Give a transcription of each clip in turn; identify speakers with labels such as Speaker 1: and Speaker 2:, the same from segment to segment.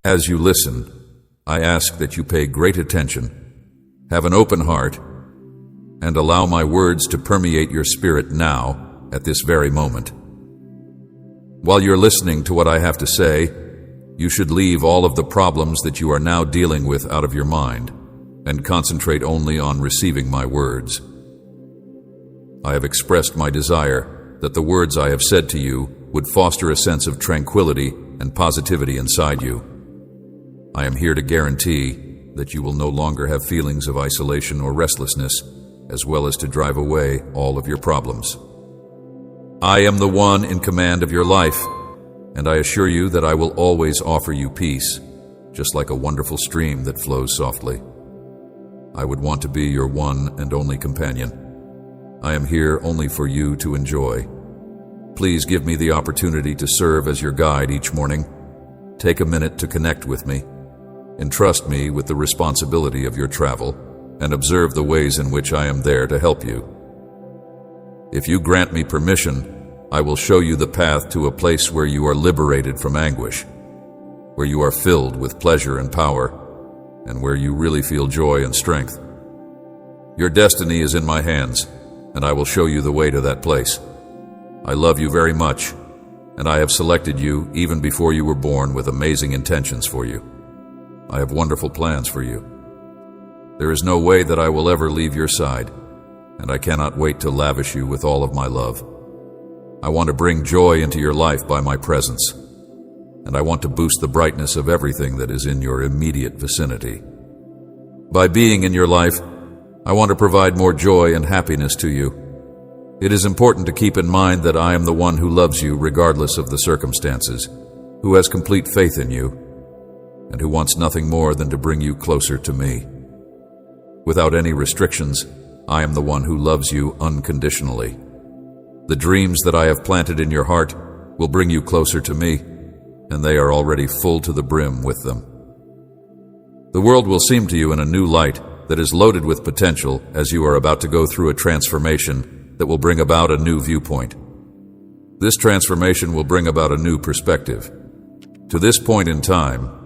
Speaker 1: As you listen, I ask that you pay great attention, have an open heart, and allow my words to permeate your spirit now, at this very moment. While you're listening to what I have to say, you should leave all of the problems that you are now dealing with out of your mind and concentrate only on receiving my words. I have expressed my desire that the words I have said to you would foster a sense of tranquility and positivity inside you. I am here to guarantee that you will no longer have feelings of isolation or restlessness, as well as to drive away all of your problems. I am the one in command of your life, and I assure you that I will always offer you peace, just like a wonderful stream that flows softly. I would want to be your one and only companion. I am here only for you to enjoy. Please give me the opportunity to serve as your guide each morning. Take a minute to connect with me. Entrust me with the responsibility of your travel, and observe the ways in which I am there to help you. If you grant me permission, I will show you the path to a place where you are liberated from anguish, where you are filled with pleasure and power, and where you really feel joy and strength. Your destiny is in my hands, and I will show you the way to that place. I love you very much, and I have selected you even before you were born with amazing intentions for you. I have wonderful plans for you. There is no way that I will ever leave your side, and I cannot wait to lavish you with all of my love. I want to bring joy into your life by my presence, and I want to boost the brightness of everything that is in your immediate vicinity. By being in your life, I want to provide more joy and happiness to you. It is important to keep in mind that I am the one who loves you regardless of the circumstances, who has complete faith in you, and who wants nothing more than to bring you closer to me. Without any restrictions, I am the one who loves you unconditionally. The dreams that I have planted in your heart will bring you closer to me, and they are already full to the brim with them. The world will seem to you in a new light that is loaded with potential as you are about to go through a transformation that will bring about a new viewpoint. This transformation will bring about a new perspective. To this point in time,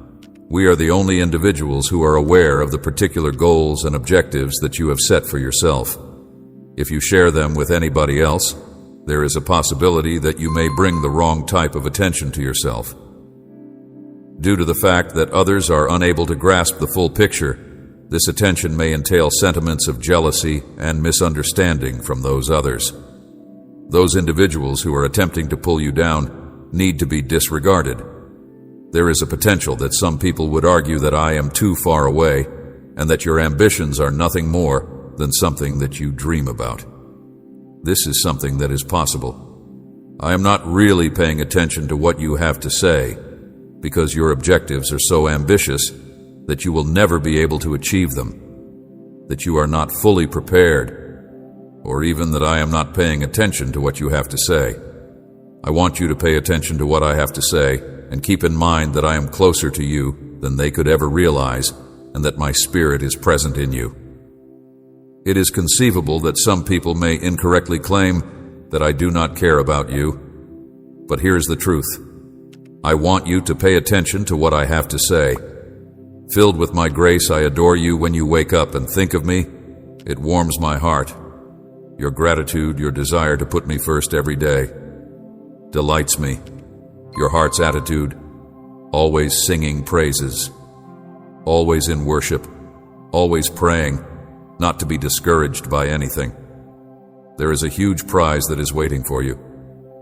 Speaker 1: we are the only individuals who are aware of the particular goals and objectives that you have set for yourself. If you share them with anybody else, there is a possibility that you may bring the wrong type of attention to yourself. Due to the fact that others are unable to grasp the full picture, this attention may entail sentiments of jealousy and misunderstanding from those others. Those individuals who are attempting to pull you down need to be disregarded. There is a potential that some people would argue that I am too far away and that your ambitions are nothing more than something that you dream about. This is something that is possible. I am not really paying attention to what you have to say because your objectives are so ambitious that you will never be able to achieve them, that you are not fully prepared, or even that I am not paying attention to what you have to say. I want you to pay attention to what I have to say and keep in mind that I am closer to you than they could ever realize, and that my spirit is present in you. It is conceivable that some people may incorrectly claim that I do not care about you, but here's the truth. I want you to pay attention to what I have to say. Filled with my grace, I adore you when you wake up and think of me. It warms my heart. Your gratitude, your desire to put me first every day, delights me. Your heart's attitude, always singing praises, always in worship, always praying, not to be discouraged by anything. There is a huge prize that is waiting for you,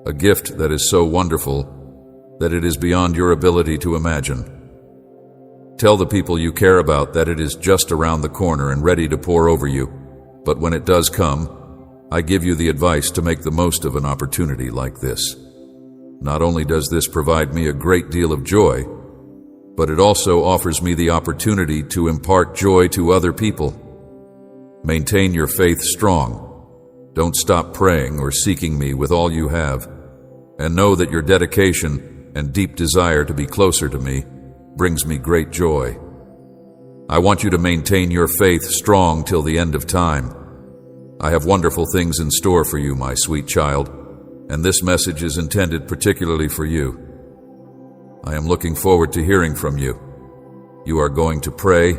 Speaker 1: a gift that is so wonderful that it is beyond your ability to imagine. Tell the people you care about that it is just around the corner and ready to pour over you, but when it does come, I give you the advice to make the most of an opportunity like this. Not only does this provide me a great deal of joy, but it also offers me the opportunity to impart joy to other people. Maintain your faith strong. Don't stop praying or seeking me with all you have, and know that your dedication and deep desire to be closer to me brings me great joy. I want you to maintain your faith strong till the end of time. I have wonderful things in store for you, my sweet child, and this message is intended particularly for you. I am looking forward to hearing from you. you are going to pray,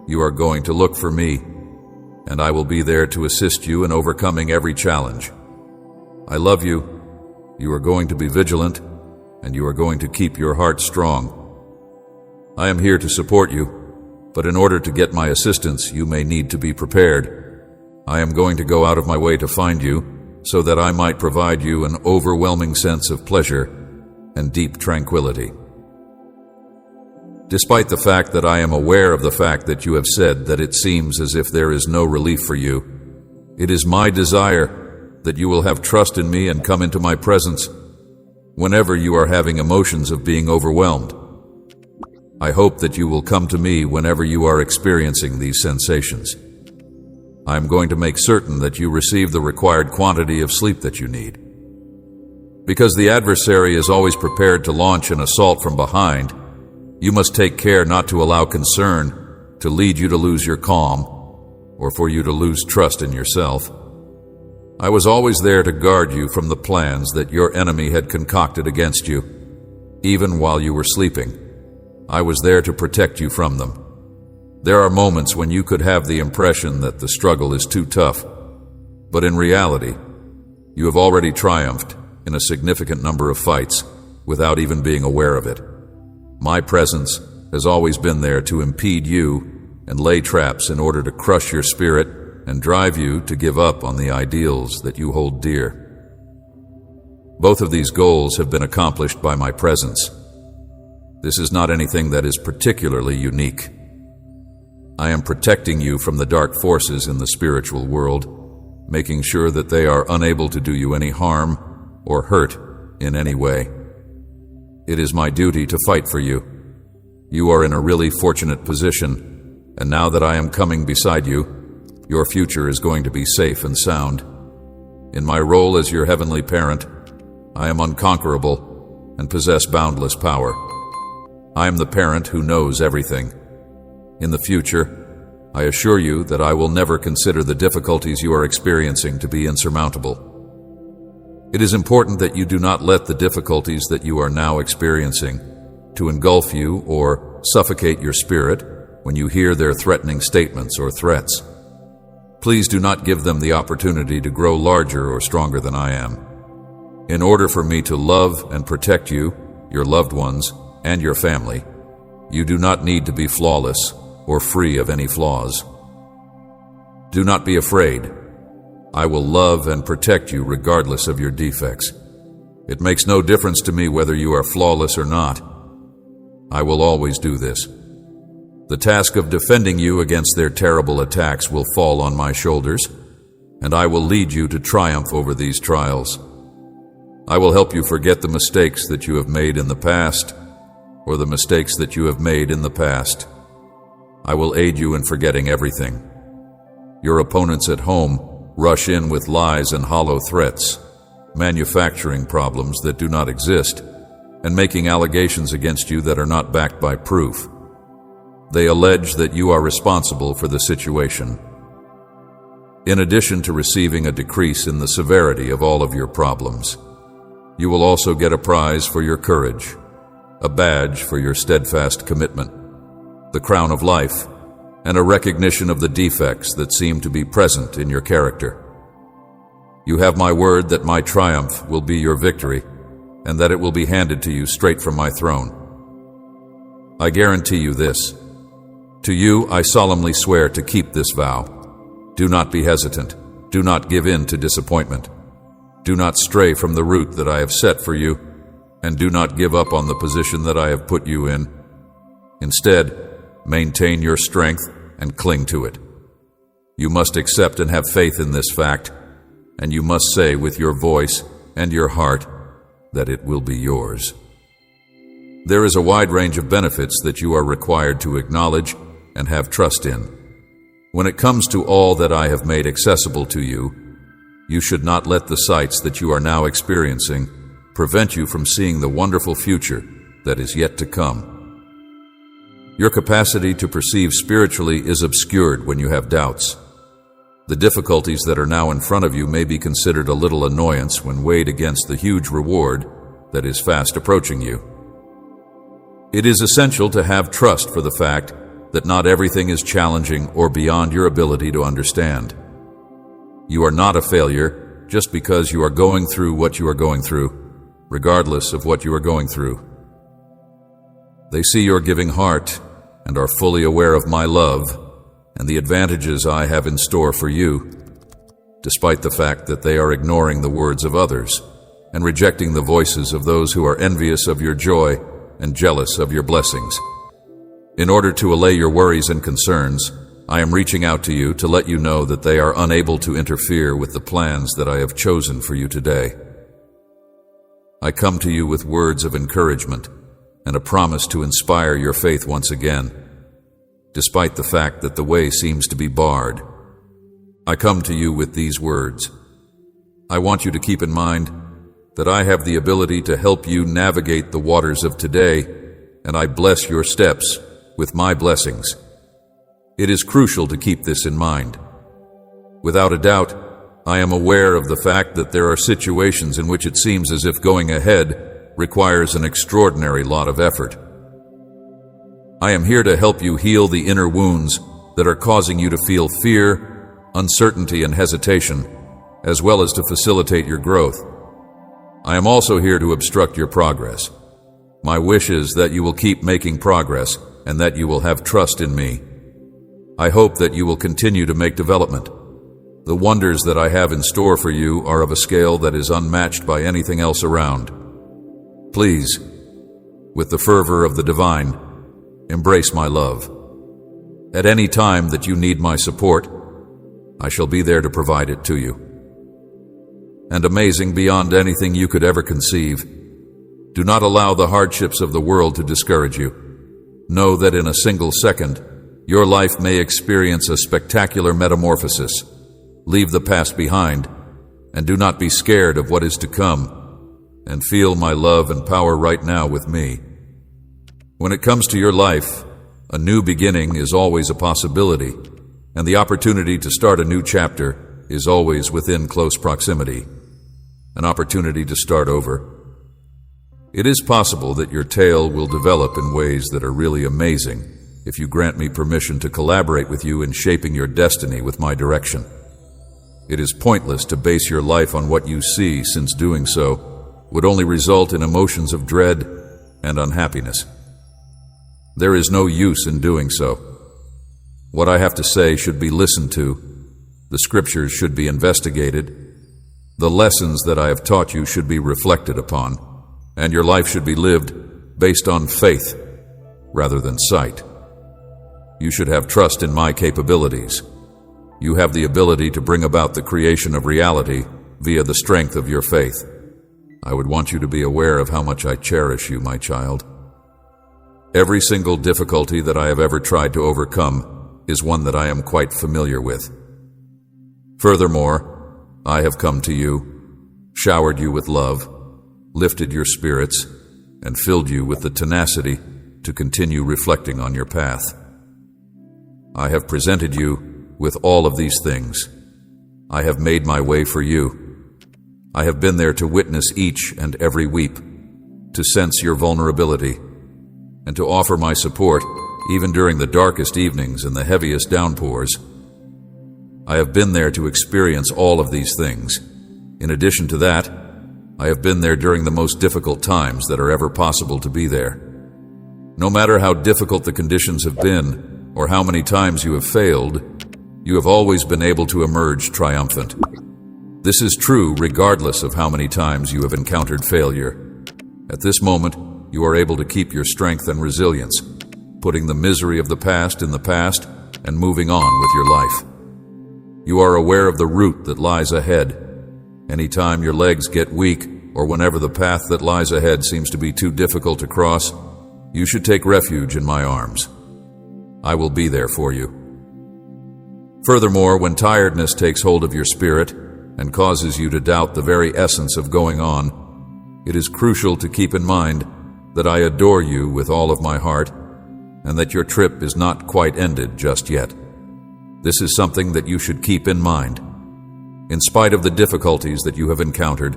Speaker 1: you are going to look for me, and I will be there to assist you in overcoming every challenge. I love you, you are going to be vigilant, and you are going to keep your heart strong. I am here to support you, but in order to get my assistance, you may need to be prepared. I am going to go out of my way to find you, so that I might provide you an overwhelming sense of pleasure and deep tranquility. Despite the fact that I am aware of the fact that you have said that it seems as if there is no relief for you, it is my desire that you will have trust in me and come into my presence whenever you are having emotions of being overwhelmed. I hope that you will come to me whenever you are experiencing these sensations. I am going to make certain that you receive the required quantity of sleep that you need. Because the adversary is always prepared to launch an assault from behind, you must take care not to allow concern to lead you to lose your calm or for you to lose trust in yourself. I was always there to guard you from the plans that your enemy had concocted against you, even while you were sleeping. I was there to protect you from them. There are moments when you could have the impression that the struggle is too tough, but in reality, you have already triumphed in a significant number of fights without even being aware of it. My presence has always been there to impede you and lay traps in order to crush your spirit and drive you to give up on the ideals that you hold dear. Both of these goals have been accomplished by my presence. This is not anything that is particularly unique. I am protecting you from the dark forces in the spiritual world, making sure that they are unable to do you any harm or hurt in any way. It is my duty to fight for you. You are in a really fortunate position, and now that I am coming beside you, your future is going to be safe and sound. In my role as your heavenly parent, I am unconquerable and possess boundless power. I am the parent who knows everything. In the future, I assure you that I will never consider the difficulties you are experiencing to be insurmountable. It is important that you do not let the difficulties that you are now experiencing to engulf you or suffocate your spirit when you hear their threatening statements or threats. Please do not give them the opportunity to grow larger or stronger than I am. In order for me to love and protect you, your loved ones, and your family, you do not need to be flawless or free of any flaws. Do not be afraid. I will love and protect you regardless of your defects. It makes no difference to me whether you are flawless or not. I will always do this. The task of defending you against their terrible attacks will fall on my shoulders, and I will lead you to triumph over these trials. I will help you forget the mistakes that you have made in the past, or the mistakes that you have made in the past. I will aid you in forgetting everything. Your opponents at home rush in with lies and hollow threats, manufacturing problems that do not exist, and making allegations against you that are not backed by proof. They allege that you are responsible for the situation. In addition to receiving a decrease in the severity of all of your problems, you will also get a prize for your courage, a badge for your steadfast commitment, the crown of life, and a recognition of the defects that seem to be present in your character. You have my word that my triumph will be your victory, and that it will be handed to you straight from my throne. I guarantee you this. To you I solemnly swear to keep this vow. Do not be hesitant. Do not give in to disappointment. Do not stray from the route that I have set for you, and do not give up on the position that I have put you in. Instead, maintain your strength and cling to it. You must accept and have faith in this fact, and you must say with your voice and your heart that it will be yours. There is a wide range of benefits that you are required to acknowledge and have trust in. When it comes to all that I have made accessible to you, you should not let the sights that you are now experiencing prevent you from seeing the wonderful future that is yet to come. Your capacity to perceive spiritually is obscured when you have doubts. The difficulties that are now in front of you may be considered a little annoyance when weighed against the huge reward that is fast approaching you. It is essential to have trust for the fact that not everything is challenging or beyond your ability to understand. You are not a failure just because you are going through what you are going through, regardless of what you are going through. They see your giving heart and are fully aware of my love and the advantages I have in store for you, despite the fact that they are ignoring the words of others and rejecting the voices of those who are envious of your joy and jealous of your blessings. In order to allay your worries and concerns, I am reaching out to you to let you know that they are unable to interfere with the plans that I have chosen for you today. I come to you with words of encouragement and a promise to inspire your faith once again, despite the fact that the way seems to be barred. I come to you with these words. I want you to keep in mind that I have the ability to help you navigate the waters of today, and I bless your steps with my blessings. It is crucial to keep this in mind. Without a doubt, I am aware of the fact that there are situations in which it seems as if going ahead requires an extraordinary lot of effort. I am here to help you heal the inner wounds that are causing you to feel fear, uncertainty, and hesitation, as well as to facilitate your growth. I am also here to obstruct your progress. My wish is that you will keep making progress and that you will have trust in me. I hope that you will continue to make development. The wonders that I have in store for you are of a scale that is unmatched by anything else around. Please, with the fervor of the divine, embrace my love. At any time that you need my support, I shall be there to provide it to you. And amazing beyond anything you could ever conceive, do not allow the hardships of the world to discourage you. Know that in a single second, your life may experience a spectacular metamorphosis. Leave the past behind, and do not be scared of what is to come, and feel my love and power right now with me. When it comes to your life, a new beginning is always a possibility, and the opportunity to start a new chapter is always within close proximity. An opportunity to start over. It is possible that your tale will develop in ways that are really amazing if you grant me permission to collaborate with you in shaping your destiny with my direction. It is pointless to base your life on what you see, since doing so would only result in emotions of dread and unhappiness. There is no use in doing so. What I have to say should be listened to. The scriptures should be investigated. The lessons that I have taught you should be reflected upon, and your life should be lived based on faith rather than sight. You should have trust in my capabilities. You have the ability to bring about the creation of reality via the strength of your faith. I would want you to be aware of how much I cherish you, my child. Every single difficulty that I have ever tried to overcome is one that I am quite familiar with. Furthermore, I have come to you, showered you with love, lifted your spirits, and filled you with the tenacity to continue reflecting on your path. I have presented you with all of these things. I have made my way for you. I have been there to witness each and every weep, to sense your vulnerability, and to offer my support even during the darkest evenings and the heaviest downpours. I have been there to experience all of these things. In addition to that, I have been there during the most difficult times that are ever possible to be there. No matter how difficult the conditions have been, or how many times you have failed, you have always been able to emerge triumphant. This is true regardless of how many times you have encountered failure. At this moment, you are able to keep your strength and resilience, putting the misery of the past in the past and moving on with your life. You are aware of the route that lies ahead. Anytime your legs get weak, or whenever the path that lies ahead seems to be too difficult to cross, you should take refuge in my arms. I will be there for you. Furthermore, when tiredness takes hold of your spirit and causes you to doubt the very essence of going on, it is crucial to keep in mind that I adore you with all of my heart, and that your trip is not quite ended just yet. This is something that you should keep in mind. In spite of the difficulties that you have encountered,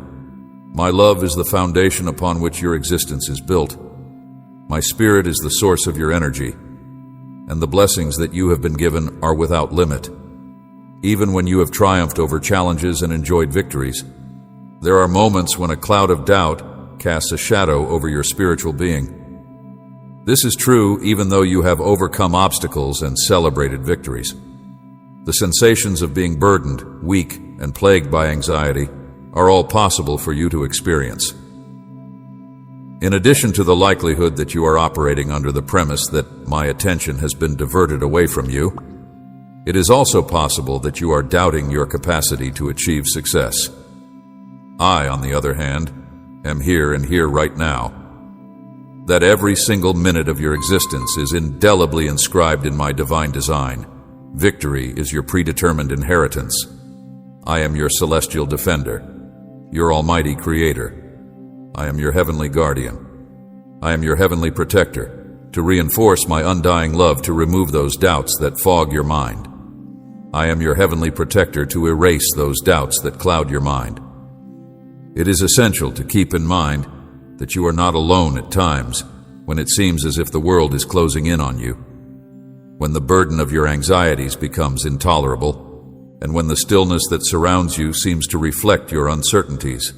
Speaker 1: my love is the foundation upon which your existence is built. My spirit is the source of your energy, and the blessings that you have been given are without limit. Even when you have triumphed over challenges and enjoyed victories, there are moments when a cloud of doubt casts a shadow over your spiritual being. This is true even though you have overcome obstacles and celebrated victories. The sensations of being burdened, weak, and plagued by anxiety are all possible for you to experience. In addition to the likelihood that you are operating under the premise that my attention has been diverted away from you, it is also possible that you are doubting your capacity to achieve success. I, on the other hand, am here and here right now. That every single minute of your existence is indelibly inscribed in my divine design. Victory is your predetermined inheritance. I am your celestial defender, your almighty creator. I am your heavenly guardian. I am your heavenly protector, to reinforce my undying love to remove those doubts that fog your mind. I am your heavenly protector to erase those doubts that cloud your mind. It is essential to keep in mind that you are not alone at times when it seems as if the world is closing in on you, when the burden of your anxieties becomes intolerable, and when the stillness that surrounds you seems to reflect your uncertainties.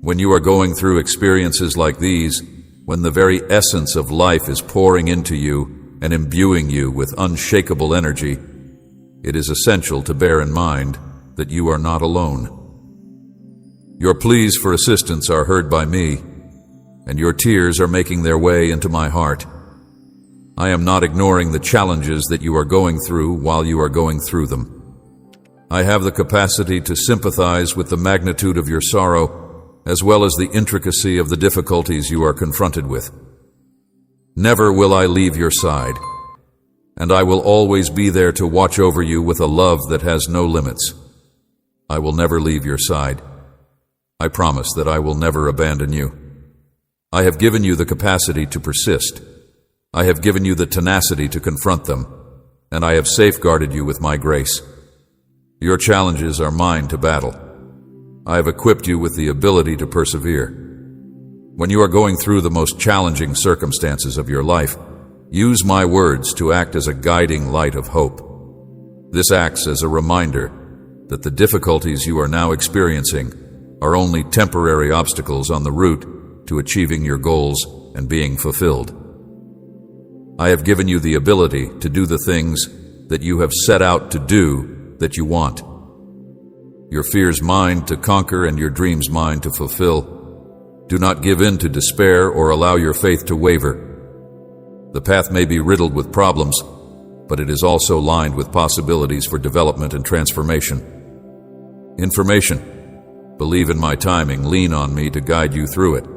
Speaker 1: When you are going through experiences like these, when the very essence of life is pouring into you and imbuing you with unshakable energy, it is essential to bear in mind that you are not alone. Your pleas for assistance are heard by me, and your tears are making their way into my heart. I am not ignoring the challenges that you are going through while you are going through them. I have the capacity to sympathize with the magnitude of your sorrow, as well as the intricacy of the difficulties you are confronted with. Never will I leave your side, and I will always be there to watch over you with a love that has no limits. I will never leave your side. I promise that I will never abandon you. I have given you the capacity to persist. I have given you the tenacity to confront them, and I have safeguarded you with my grace. Your challenges are mine to battle. I have equipped you with the ability to persevere. When you are going through the most challenging circumstances of your life, use my words to act as a guiding light of hope. This acts as a reminder that the difficulties you are now experiencing are only temporary obstacles on the route to achieving your goals and being fulfilled. I have given you the ability to do the things that you have set out to do that you want. Your fears mine to conquer and your dreams mine to fulfill. Do not give in to despair or allow your faith to waver. The path may be riddled with problems, but it is also lined with possibilities for development and transformation. Information. Believe in my timing, lean on me to guide you through it.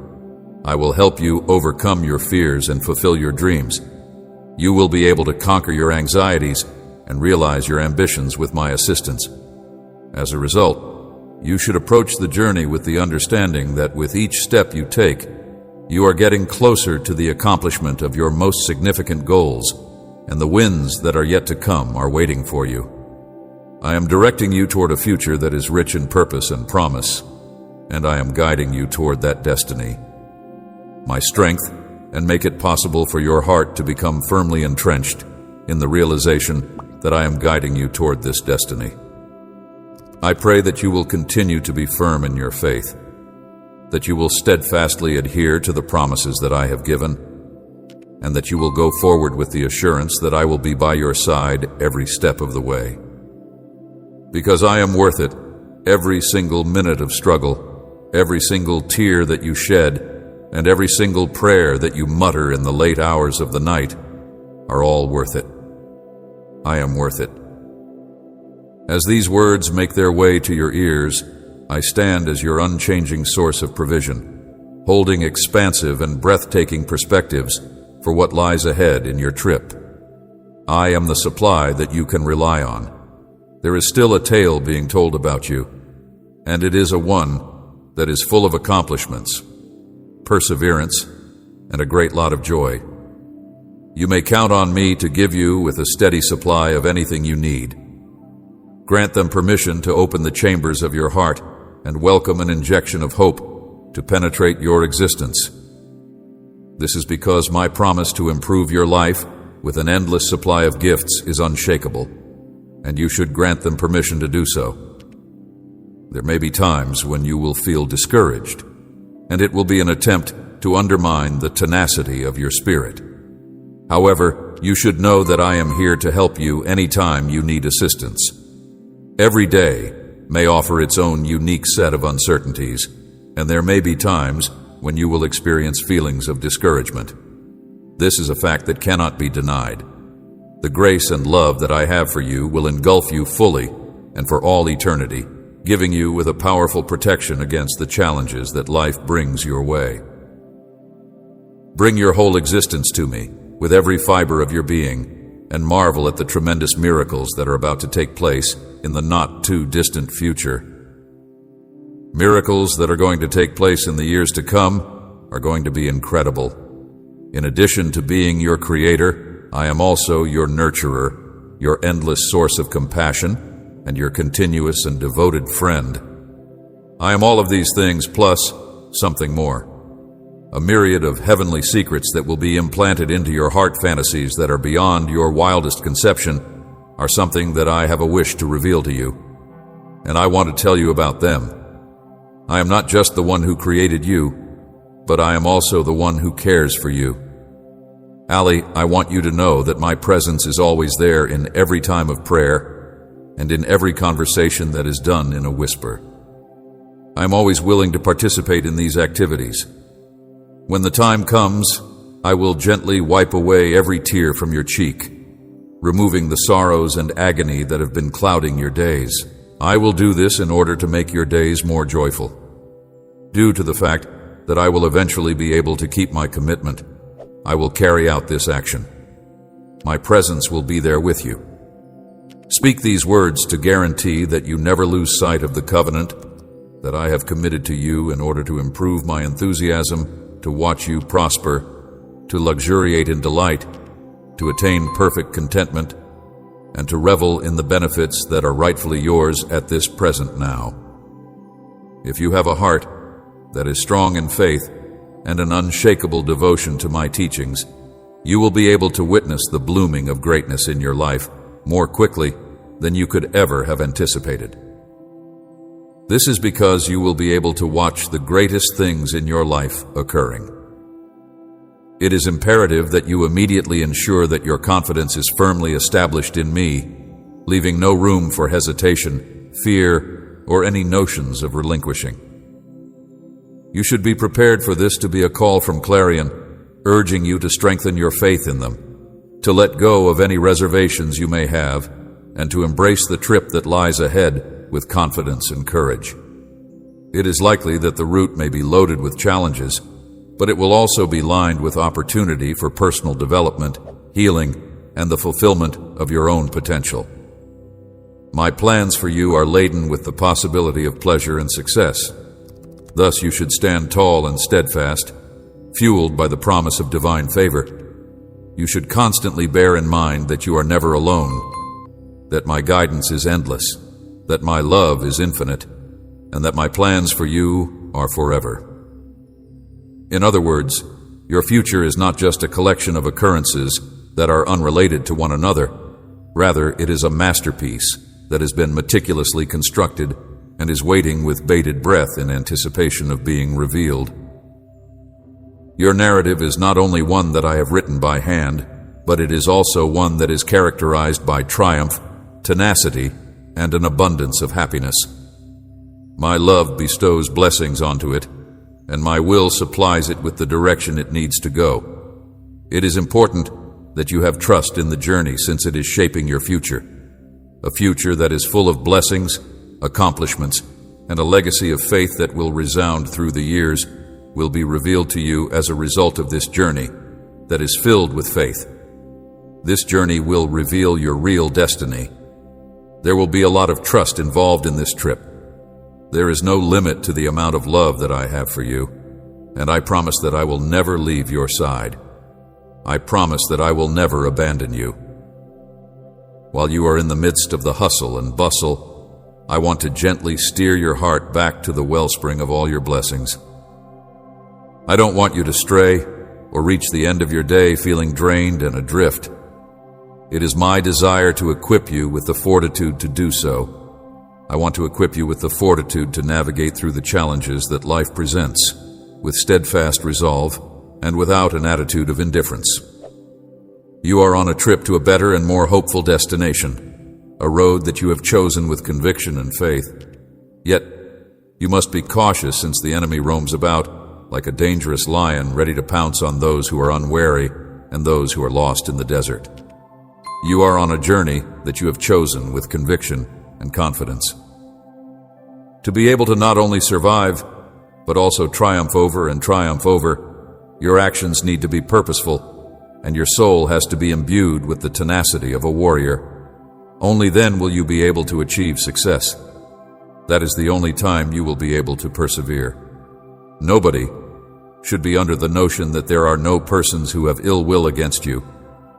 Speaker 1: I will help you overcome your fears and fulfill your dreams. You will be able to conquer your anxieties and realize your ambitions with my assistance. As a result, you should approach the journey with the understanding that with each step you take, you are getting closer to the accomplishment of your most significant goals, and the wins that are yet to come are waiting for you. I am directing you toward a future that is rich in purpose and promise, and I am guiding you toward that destiny. My strength, and make it possible for your heart to become firmly entrenched in the realization that I am guiding you toward this destiny. I pray that you will continue to be firm in your faith, that you will steadfastly adhere to the promises that I have given, and that you will go forward with the assurance that I will be by your side every step of the way. Because I am worth it, every single minute of struggle, every single tear that you shed, and every single prayer that you mutter in the late hours of the night are all worth it. I am worth it. As these words make their way to your ears, I stand as your unchanging source of provision, holding expansive and breathtaking perspectives for what lies ahead in your trip. I am the supply that you can rely on. There is still a tale being told about you, and it is a one that is full of accomplishments, perseverance, and a great lot of joy. You may count on me to give you with a steady supply of anything you need. Grant them permission to open the chambers of your heart and welcome an injection of hope to penetrate your existence. This is because my promise to improve your life with an endless supply of gifts is unshakable, and you should grant them permission to do so. There may be times when you will feel discouraged, and it will be an attempt to undermine the tenacity of your spirit. However, you should know that I am here to help you anytime you need assistance. Every day may offer its own unique set of uncertainties, and there may be times when you will experience feelings of discouragement. This is a fact that cannot be denied. The grace and love that I have for you will engulf you fully and for all eternity, giving you with a powerful protection against the challenges that life brings your way. Bring your whole existence to me, with every fiber of your being, and marvel at the tremendous miracles that are about to take place in the not-too-distant future. Miracles that are going to take place in the years to come are going to be incredible. In addition to being your creator, I am also your nurturer, your endless source of compassion, and your continuous and devoted friend. I am all of these things plus something more. A myriad of heavenly secrets that will be implanted into your heart fantasies that are beyond your wildest conception are something that I have a wish to reveal to you, and I want to tell you about them. I am not just the one who created you, but I am also the one who cares for you. Allie, I want you to know that my presence is always there in every time of prayer and in every conversation that is done in a whisper. I am always willing to participate in these activities. When the time comes, I will gently wipe away every tear from your cheek, removing the sorrows and agony that have been clouding your days. I will do this in order to make your days more joyful. Due to the fact that I will eventually be able to keep my commitment, I will carry out this action. My presence will be there with you. Speak these words to guarantee that you never lose sight of the covenant that I have committed to you in order to improve my enthusiasm, to watch you prosper, to luxuriate in delight, to attain perfect contentment, and to revel in the benefits that are rightfully yours at this present now. If you have a heart that is strong in faith and an unshakable devotion to my teachings, you will be able to witness the blooming of greatness in your life more quickly than you could ever have anticipated. This is because you will be able to watch the greatest things in your life occurring. It is imperative that you immediately ensure that your confidence is firmly established in me, leaving no room for hesitation, fear, or any notions of relinquishing. You should be prepared for this to be a call from Clarion, urging you to strengthen your faith in them, to let go of any reservations you may have, and to embrace the trip that lies ahead with confidence and courage. It is likely that the route may be loaded with challenges, but it will also be lined with opportunity for personal development, healing, and the fulfillment of your own potential. My plans for you are laden with the possibility of pleasure and success. Thus you should stand tall and steadfast, fueled by the promise of divine favor. You should constantly bear in mind that you are never alone, that my guidance is endless, that my love is infinite, and that my plans for you are forever. In other words, your future is not just a collection of occurrences that are unrelated to one another. Rather, it is a masterpiece that has been meticulously constructed and is waiting with bated breath in anticipation of being revealed. Your narrative is not only one that I have written by hand, but it is also one that is characterized by triumph, tenacity, and an abundance of happiness. My love bestows blessings onto it, and my will supplies it with the direction it needs to go. It is important that you have trust in the journey, since it is shaping your future, a future that is full of blessings, accomplishments, and a legacy of faith that will resound through the years will be revealed to you as a result of this journey that is filled with faith. This journey will reveal your real destiny. There will be a lot of trust involved in this trip. There is no limit to the amount of love that I have for you, and I promise that I will never leave your side. I promise that I will never abandon you. While you are in the midst of the hustle and bustle, I want to gently steer your heart back to the wellspring of all your blessings. I don't want you to stray, or reach the end of your day feeling drained and adrift. It is my desire to equip you with the fortitude to do so. I want to equip you with the fortitude to navigate through the challenges that life presents, with steadfast resolve and without an attitude of indifference. You are on a trip to a better and more hopeful destination, a road that you have chosen with conviction and faith. Yet, you must be cautious since the enemy roams about like a dangerous lion ready to pounce on those who are unwary and those who are lost in the desert. You are on a journey that you have chosen with conviction and confidence. To be able to not only survive, but also triumph over and triumph over, your actions need to be purposeful, and your soul has to be imbued with the tenacity of a warrior. Only then will you be able to achieve success. That is the only time you will be able to persevere. Nobody should be under the notion that there are no persons who have ill will against you,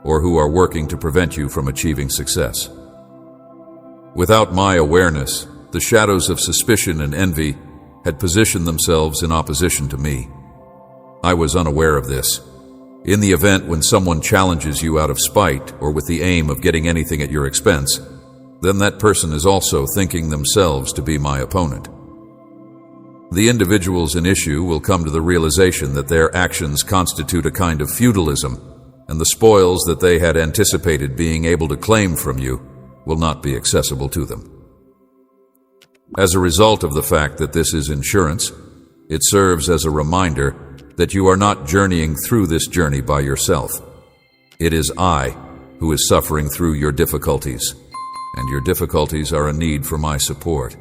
Speaker 1: or who are working to prevent you from achieving success. Without my awareness, the shadows of suspicion and envy had positioned themselves in opposition to me. I was unaware of this. In the event when someone challenges you out of spite or with the aim of getting anything at your expense, then that person is also thinking themselves to be my opponent. The individuals in issue will come to the realization that their actions constitute a kind of feudalism, and the spoils that they had anticipated being able to claim from you will not be accessible to them. As a result of the fact that this is insurance, it serves as a reminder that you are not journeying through this journey by yourself. It is I who is suffering through your difficulties, and your difficulties are a need for my support.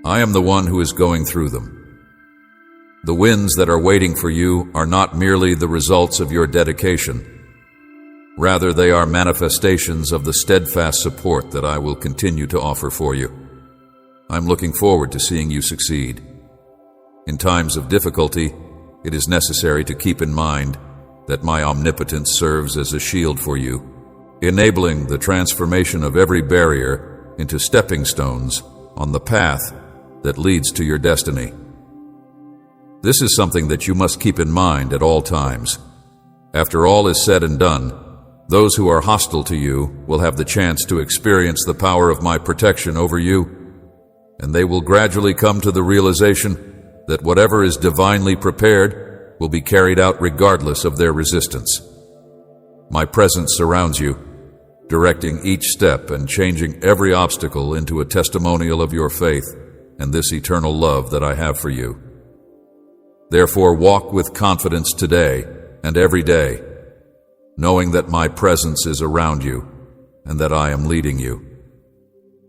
Speaker 1: I am the one who is going through them. The winds that are waiting for you are not merely the results of your dedication. Rather, they are manifestations of the steadfast support that I will continue to offer for you. I'm looking forward to seeing you succeed. In times of difficulty, it is necessary to keep in mind that my omnipotence serves as a shield for you, enabling the transformation of every barrier into stepping stones on the path that leads to your destiny. This is something that you must keep in mind at all times. After all is said and done, those who are hostile to you will have the chance to experience the power of my protection over you, and they will gradually come to the realization that whatever is divinely prepared will be carried out regardless of their resistance. My presence surrounds you, directing each step and changing every obstacle into a testimonial of your faith and this eternal love that I have for you. Therefore, walk with confidence today and every day, knowing that my presence is around you and that I am leading you.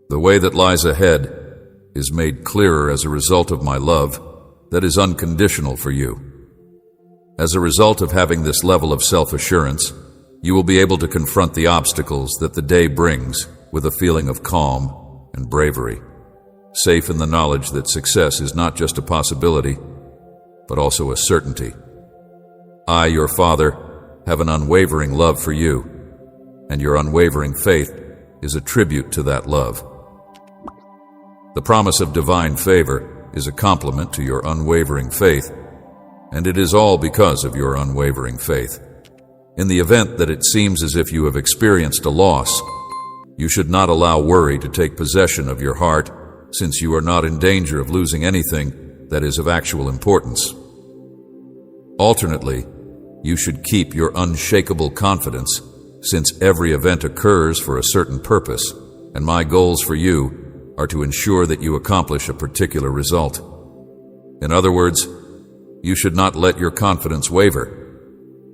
Speaker 1: The way that lies ahead is made clearer as a result of my love that is unconditional for you. As a result of having this level of self-assurance, you will be able to confront the obstacles that the day brings with a feeling of calm and bravery, safe in the knowledge that success is not just a possibility, but also a certainty. I, your Father, have an unwavering love for you, and your unwavering faith is a tribute to that love. The promise of divine favor is a complement to your unwavering faith, and it is all because of your unwavering faith. In the event that it seems as if you have experienced a loss, you should not allow worry to take possession of your heart, since you are not in danger of losing anything that is of actual importance. Alternately, you should keep your unshakable confidence, since every event occurs for a certain purpose, and my goals for you are to ensure that you accomplish a particular result. In other words, you should not let your confidence waver.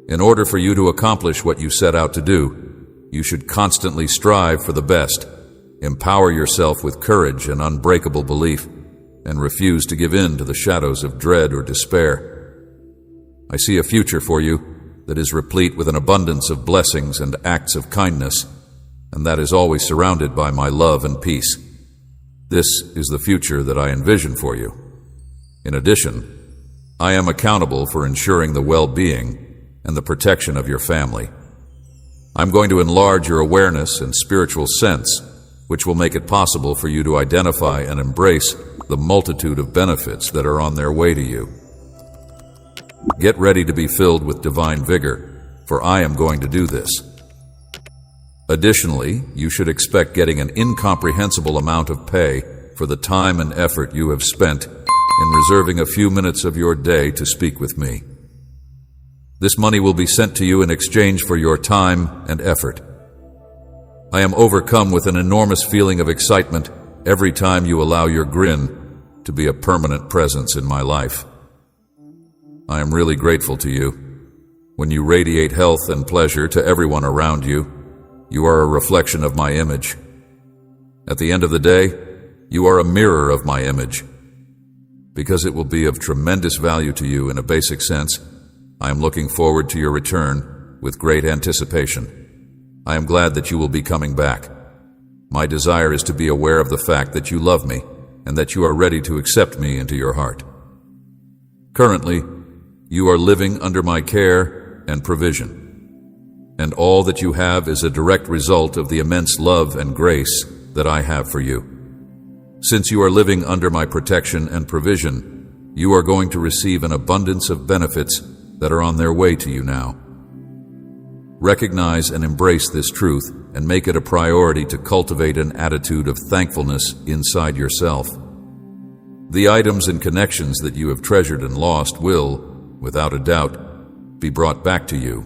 Speaker 1: In order for you to accomplish what you set out to do, you should constantly strive for the best, empower yourself with courage and unbreakable belief, and refuse to give in to the shadows of dread or despair. I see a future for you that is replete with an abundance of blessings and acts of kindness, and that is always surrounded by my love and peace. This is the future that I envision for you. In addition, I am accountable for ensuring the well-being and the protection of your family. I'm going to enlarge your awareness and spiritual sense, which will make it possible for you to identify and embrace the multitude of benefits that are on their way to you. Get ready to be filled with divine vigor, for I am going to do this. Additionally, you should expect getting an incomprehensible amount of pay for the time and effort you have spent in reserving a few minutes of your day to speak with me. This money will be sent to you in exchange for your time and effort. I am overcome with an enormous feeling of excitement every time you allow your grin to be a permanent presence in my life. I am really grateful to you. When you radiate health and pleasure to everyone around you, you are a reflection of my image. At the end of the day, you are a mirror of my image. Because it will be of tremendous value to you in a basic sense, I am looking forward to your return with great anticipation. I am glad that you will be coming back. My desire is to be aware of the fact that you love me and that you are ready to accept me into your heart. Currently, you are living under my care and provision, and all that you have is a direct result of the immense love and grace that I have for you. Since you are living under my protection and provision, you are going to receive an abundance of benefits that are on their way to you now. Recognize and embrace this truth and make it a priority to cultivate an attitude of thankfulness inside yourself. The items and connections that you have treasured and lost will, without a doubt, be brought back to you.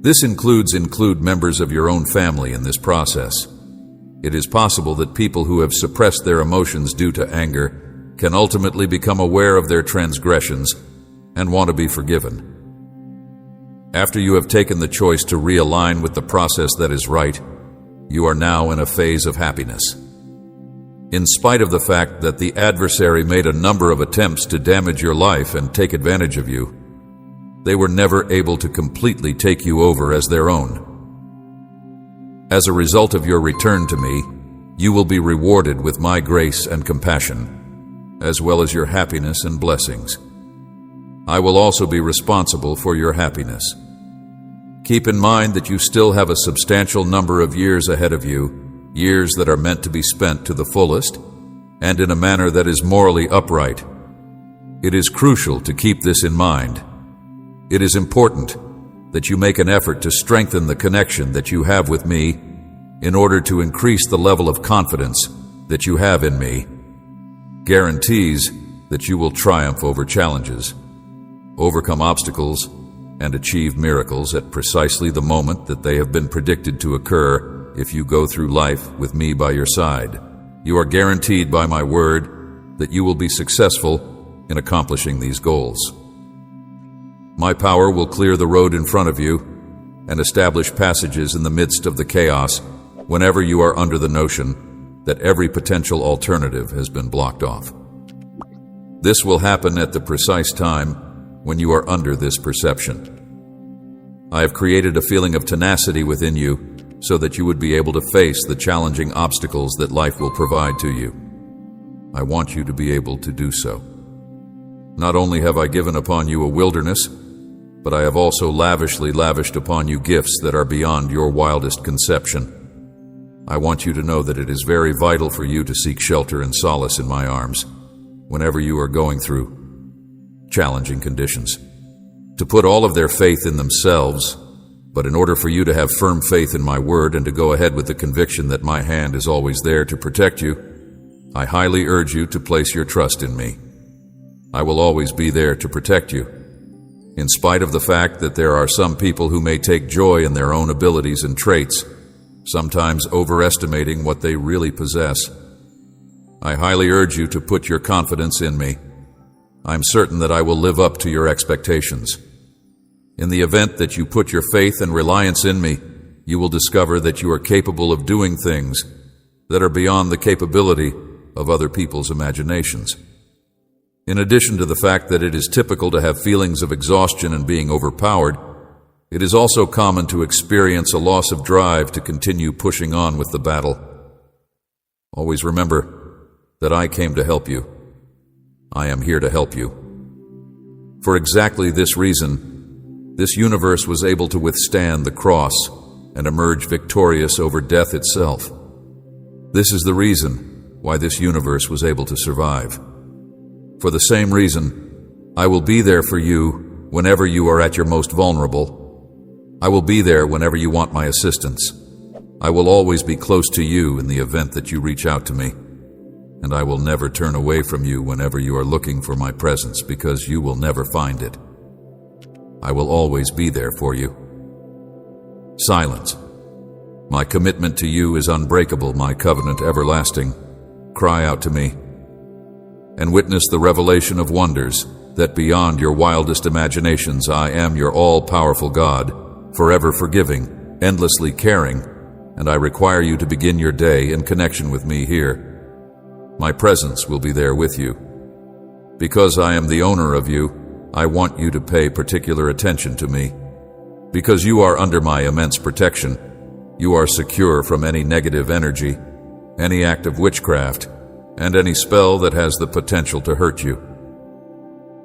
Speaker 1: This include members of your own family in this process. It is possible that people who have suppressed their emotions due to anger can ultimately become aware of their transgressions and want to be forgiven. After you have taken the choice to realign with the process that is right, you are now in a phase of happiness. In spite of the fact that the adversary made a number of attempts to damage your life and take advantage of you, they were never able to completely take you over as their own. As a result of your return to me, you will be rewarded with my grace and compassion, as well as your happiness and blessings. I will also be responsible for your happiness. Keep in mind that you still have a substantial number of years ahead of you, years that are meant to be spent to the fullest and in a manner that is morally upright. It is crucial to keep this in mind. It is important that you make an effort to strengthen the connection that you have with me in order to increase the level of confidence that you have in me. Guarantees that you will triumph over challenges, overcome obstacles, and achieve miracles at precisely the moment that they have been predicted to occur if you go through life with me by your side. You are guaranteed by my word that you will be successful in accomplishing these goals. My power will clear the road in front of you and establish passages in the midst of the chaos whenever you are under the notion that every potential alternative has been blocked off. This will happen at the precise time when you are under this perception. I have created a feeling of tenacity within you so that you would be able to face the challenging obstacles that life will provide to you. I want you to be able to do so. Not only have I given upon you a wilderness, but I have also lavishly lavished upon you gifts that are beyond your wildest conception. I want you to know that it is very vital for you to seek shelter and solace in my arms whenever you are going through challenging conditions. To put all of their faith in themselves, but in order for you to have firm faith in my word and to go ahead with the conviction that my hand is always there to protect you, I highly urge you to place your trust in me. I will always be there to protect you, in spite of the fact that there are some people who may take joy in their own abilities and traits, sometimes overestimating what they really possess. I highly urge you to put your confidence in me. I'm certain that I will live up to your expectations. In the event that you put your faith and reliance in me, you will discover that you are capable of doing things that are beyond the capability of other people's imaginations. In addition to the fact that it is typical to have feelings of exhaustion and being overpowered, it is also common to experience a loss of drive to continue pushing on with the battle. Always remember that I came to help you. I am here to help you. For exactly this reason, this universe was able to withstand the cross and emerge victorious over death itself. This is the reason why this universe was able to survive. For the same reason, I will be there for you whenever you are at your most vulnerable. I will be there whenever you want my assistance. I will always be close to you in the event that you reach out to me. And I will never turn away from you whenever you are looking for my presence, because you will never find it. I will always be there for you. Silence. My commitment to you is unbreakable, my covenant everlasting. Cry out to me, and witness the revelation of wonders, that beyond your wildest imaginations I am your all-powerful God, forever forgiving, endlessly caring, and I require you to begin your day in connection with me here. My presence will be there with you. Because I am the owner of you, I want you to pay particular attention to me. Because you are under my immense protection, you are secure from any negative energy, any act of witchcraft, and any spell that has the potential to hurt you.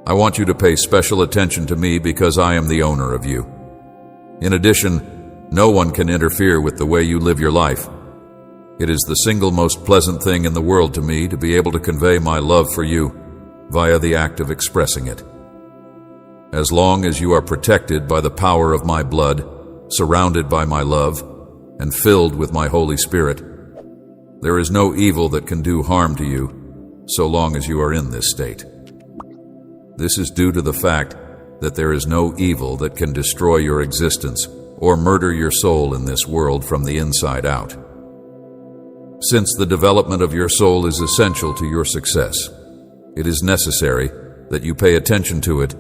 Speaker 1: I want you to pay special attention to me because I am the owner of you. In addition, no one can interfere with the way you live your life. It is the single most pleasant thing in the world to me to be able to convey my love for you via the act of expressing it. As long as you are protected by the power of my blood, surrounded by my love, and filled with my Holy Spirit, there is no evil that can do harm to you so long as you are in this state. This is due to the fact that there is no evil that can destroy your existence or murder your soul in this world from the inside out. Since the development of your soul is essential to your success, it is necessary that you pay attention to it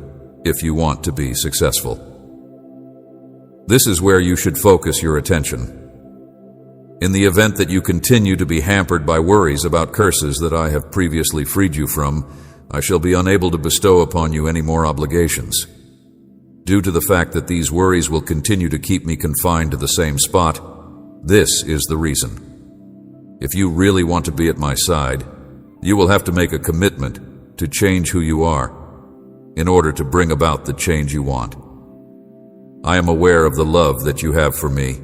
Speaker 1: if you want to be successful. This is where you should focus your attention. In the event that you continue to be hampered by worries about curses that I have previously freed you from, I shall be unable to bestow upon you any more obligations. Due to the fact that these worries will continue to keep me confined to the same spot, this is the reason. If you really want to be at my side, you will have to make a commitment to change who you are in order to bring about the change you want. I am aware of the love that you have for me,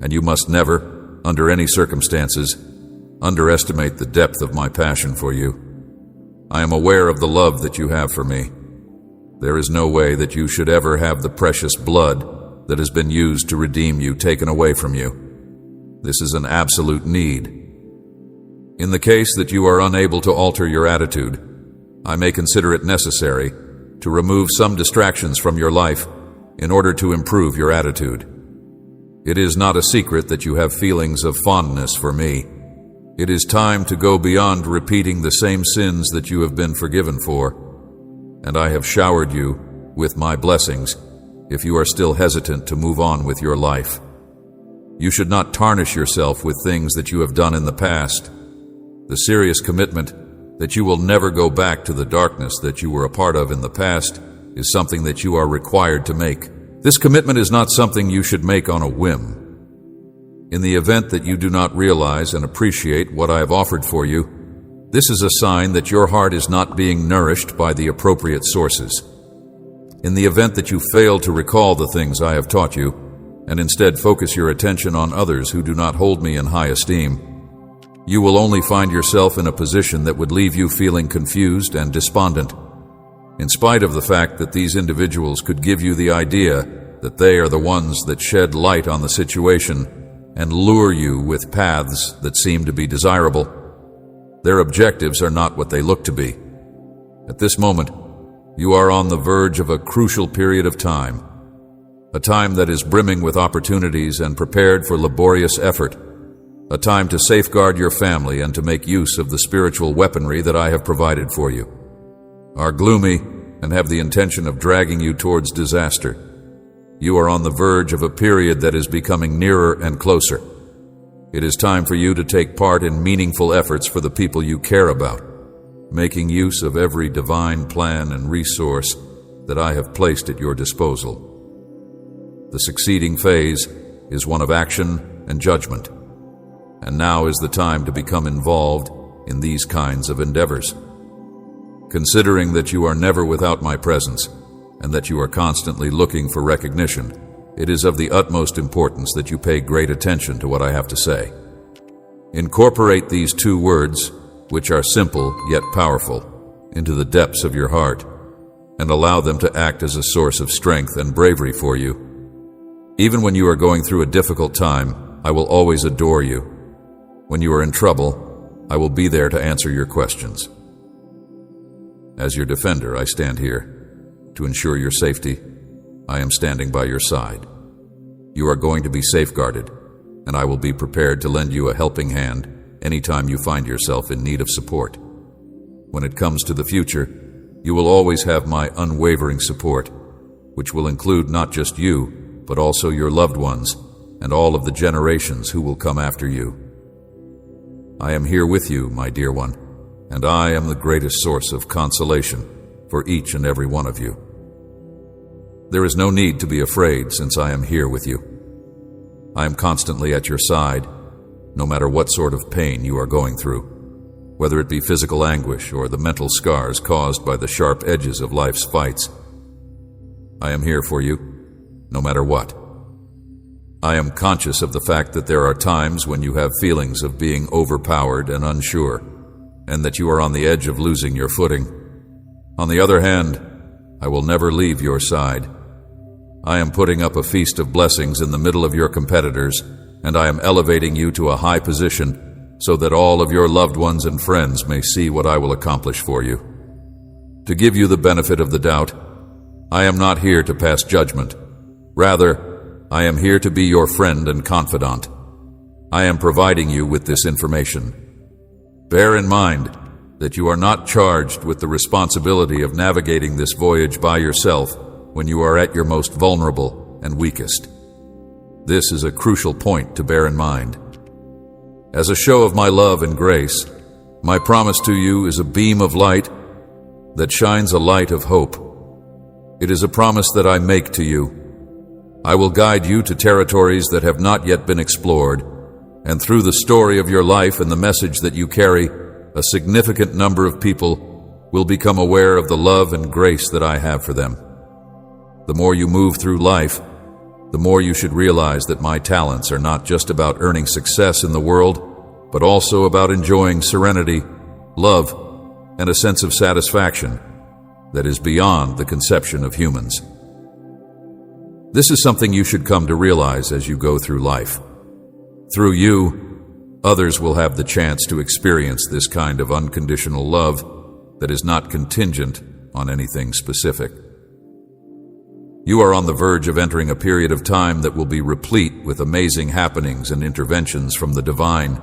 Speaker 1: and you must never, under any circumstances, underestimate the depth of my passion for you. I am aware of the love that you have for me. There is no way that you should ever have the precious blood that has been used to redeem you taken away from you. This is an absolute need. In the case that you are unable to alter your attitude, I may consider it necessary to remove some distractions from your life in order to improve your attitude. It is not a secret that you have feelings of fondness for me. It is time to go beyond repeating the same sins that you have been forgiven for, and I have showered you with my blessings if you are still hesitant to move on with your life. You should not tarnish yourself with things that you have done in the past. The serious commitment that you will never go back to the darkness that you were a part of in the past is something that you are required to make. This commitment is not something you should make on a whim. In the event that you do not realize and appreciate what I have offered for you, this is a sign that your heart is not being nourished by the appropriate sources. In the event that you fail to recall the things I have taught you, and instead focus your attention on others who do not hold me in high esteem, you will only find yourself in a position that would leave you feeling confused and despondent, in spite of the fact that these individuals could give you the idea that they are the ones that shed light on the situation and lure you with paths that seem to be desirable. Their objectives are not what they look to be. At this moment, you are on the verge of a crucial period of time, a time that is brimming with opportunities and prepared for laborious effort, a time to safeguard your family and to make use of the spiritual weaponry that I have provided for you, are gloomy and have the intention of dragging you towards disaster. You are on the verge of a period that is becoming nearer and closer. It is time for you to take part in meaningful efforts for the people you care about, making use of every divine plan and resource that I have placed at your disposal. The succeeding phase is one of action and judgment, and now is the time to become involved in these kinds of endeavors. Considering that you are never without my presence, and that you are constantly looking for recognition, it is of the utmost importance that you pay great attention to what I have to say. Incorporate these 2 words, which are simple yet powerful, into the depths of your heart, and allow them to act as a source of strength and bravery for you. Even when you are going through a difficult time, I will always adore you. When you are in trouble, I will be there to answer your questions. As your defender, I stand here. To ensure your safety, I am standing by your side. You are going to be safeguarded, and I will be prepared to lend you a helping hand anytime you find yourself in need of support. When it comes to the future, you will always have my unwavering support, which will include not just you, but also your loved ones and all of the generations who will come after you. I am here with you, my dear one, and I am the greatest source of consolation for each and every one of you. There is no need to be afraid since I am here with you. I am constantly at your side, no matter what sort of pain you are going through, whether it be physical anguish or the mental scars caused by the sharp edges of life's fights. I am here for you, no matter what. I am conscious of the fact that there are times when you have feelings of being overpowered and unsure, and that you are on the edge of losing your footing. On the other hand, I will never leave your side. I am putting up a feast of blessings in the middle of your competitors, and I am elevating you to a high position so that all of your loved ones and friends may see what I will accomplish for you. To give you the benefit of the doubt, I am not here to pass judgment. Rather, I am here to be your friend and confidant. I am providing you with this information. Bear in mind that you are not charged with the responsibility of navigating this voyage by yourself when you are at your most vulnerable and weakest. This is a crucial point to bear in mind. As a show of my love and grace, my promise to you is a beam of light that shines a light of hope. It is a promise that I make to you. I will guide you to territories that have not yet been explored, and through the story of your life and the message that you carry, a significant number of people will become aware of the love and grace that I have for them. The more you move through life, the more you should realize that my talents are not just about earning success in the world, but also about enjoying serenity, love, and a sense of satisfaction that is beyond the conception of humans. This is something you should come to realize as you go through life. Through you, others will have the chance to experience this kind of unconditional love that is not contingent on anything specific. You are on the verge of entering a period of time that will be replete with amazing happenings and interventions from the divine,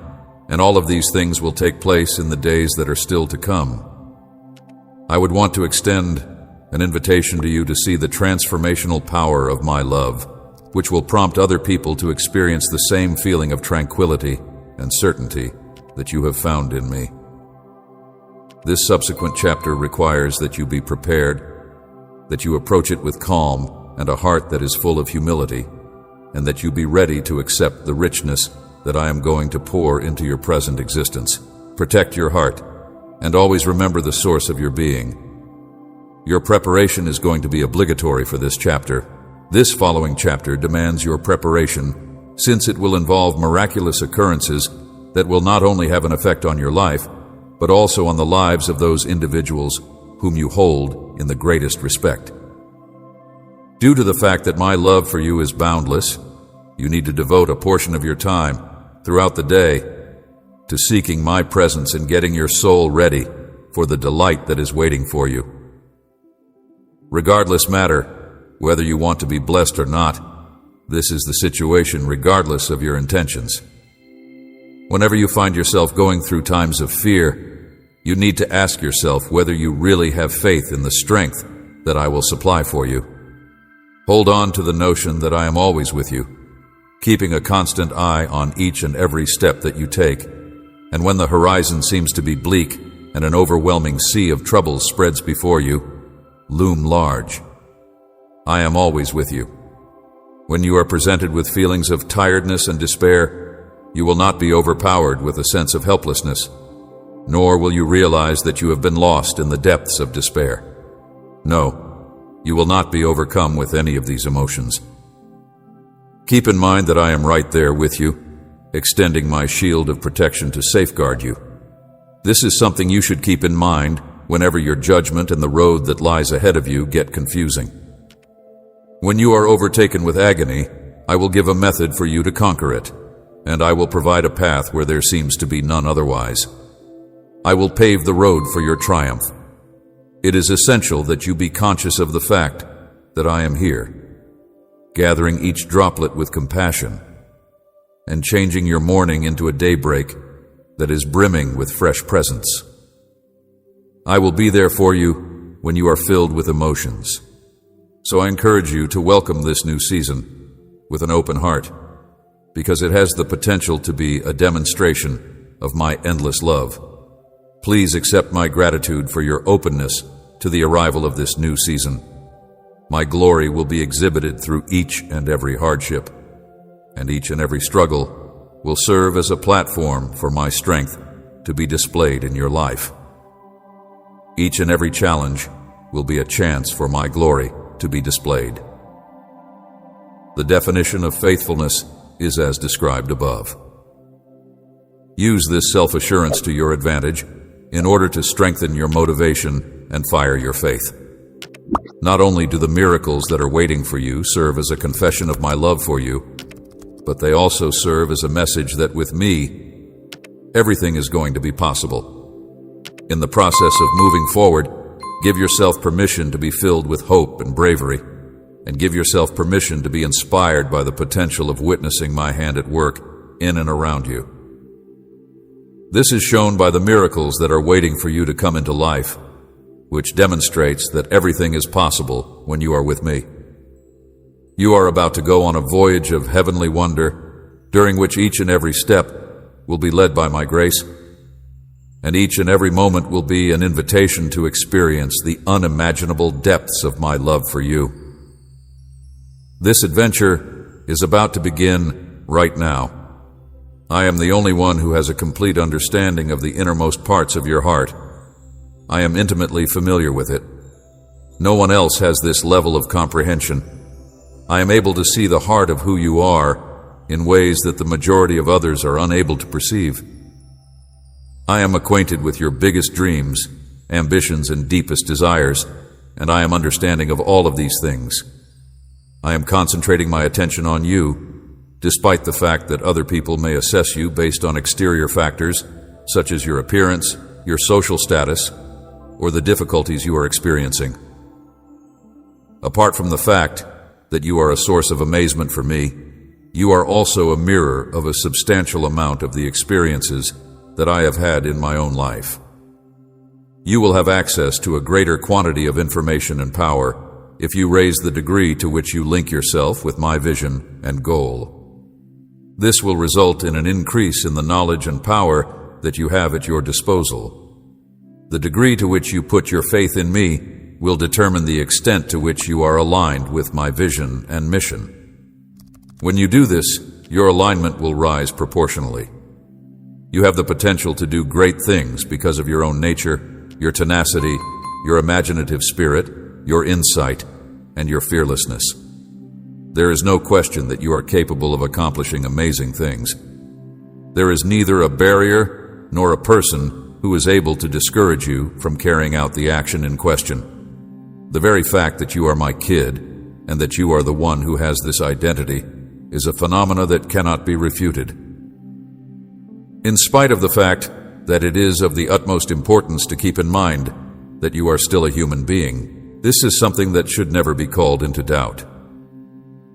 Speaker 1: and all of these things will take place in the days that are still to come. I would want to extend an invitation to you to see the transformational power of my love, which will prompt other people to experience the same feeling of tranquility and certainty that you have found in me. This subsequent chapter requires that you be prepared, that you approach it with calm and a heart that is full of humility, and that you be ready to accept the richness that I am going to pour into your present existence. Protect your heart, and always remember the source of your being. Your preparation is going to be obligatory for this chapter. This following chapter demands your preparation, since it will involve miraculous occurrences that will not only have an effect on your life, but also on the lives of those individuals whom you hold in the greatest respect. Due to the fact that my love for you is boundless, you need to devote a portion of your time throughout the day to seeking my presence and getting your soul ready for the delight that is waiting for you. Regardless matter, whether you want to be blessed or not, this is the situation regardless of your intentions. Whenever you find yourself going through times of fear, you need to ask yourself whether you really have faith in the strength that I will supply for you. Hold on to the notion that I am always with you, keeping a constant eye on each and every step that you take, and when the horizon seems to be bleak and an overwhelming sea of troubles spreads before you, loom large. I am always with you. When you are presented with feelings of tiredness and despair, you will not be overpowered with a sense of helplessness, nor will you realize that you have been lost in the depths of despair. No, you will not be overcome with any of these emotions. Keep in mind that I am right there with you, extending my shield of protection to safeguard you. This is something you should keep in mind whenever your judgment and the road that lies ahead of you get confusing. When you are overtaken with agony, I will give a method for you to conquer it, and I will provide a path where there seems to be none otherwise. I will pave the road for your triumph. It is essential that you be conscious of the fact that I am here, gathering each droplet with compassion and changing your morning into a daybreak that is brimming with fresh presence. I will be there for you when you are filled with emotions. So I encourage you to welcome this new season with an open heart, because it has the potential to be a demonstration of my endless love. Please accept my gratitude for your openness to the arrival of this new season. My glory will be exhibited through each and every hardship, and each and every struggle will serve as a platform for my strength to be displayed in your life. Each and every challenge will be a chance for my glory to be displayed. The definition of faithfulness is as described above. Use this self-assurance to your advantage in order to strengthen your motivation and fire your faith. Not only do the miracles that are waiting for you serve as a confession of my love for you, but they also serve as a message that with me, everything is going to be possible. In the process of moving forward, give yourself permission to be filled with hope and bravery, and give yourself permission to be inspired by the potential of witnessing my hand at work in and around you. This is shown by the miracles that are waiting for you to come into life, which demonstrates that everything is possible when you are with me. You are about to go on a voyage of heavenly wonder, during which each and every step will be led by my grace, and each and every moment will be an invitation to experience the unimaginable depths of my love for you. This adventure is about to begin right now. I am the only one who has a complete understanding of the innermost parts of your heart. I am intimately familiar with it. No one else has this level of comprehension. I am able to see the heart of who you are in ways that the majority of others are unable to perceive. I am acquainted with your biggest dreams, ambitions, and deepest desires, and I am understanding of all of these things. I am concentrating my attention on you, despite the fact that other people may assess you based on exterior factors, such as your appearance, your social status, or the difficulties you are experiencing. Apart from the fact that you are a source of amazement for me, you are also a mirror of a substantial amount of the experiences that I have had in my own life. You will have access to a greater quantity of information and power if you raise the degree to which you link yourself with my vision and goal. This will result in an increase in the knowledge and power that you have at your disposal. The degree to which you put your faith in me will determine the extent to which you are aligned with my vision and mission. When you do this, your alignment will rise proportionally. You have the potential to do great things because of your own nature, your tenacity, your imaginative spirit, your insight, and your fearlessness. There is no question that you are capable of accomplishing amazing things. There is neither a barrier nor a person who is able to discourage you from carrying out the action in question. The very fact that you are my kid and that you are the one who has this identity is a phenomena that cannot be refuted. In spite of the fact that it is of the utmost importance to keep in mind that you are still a human being, this is something that should never be called into doubt.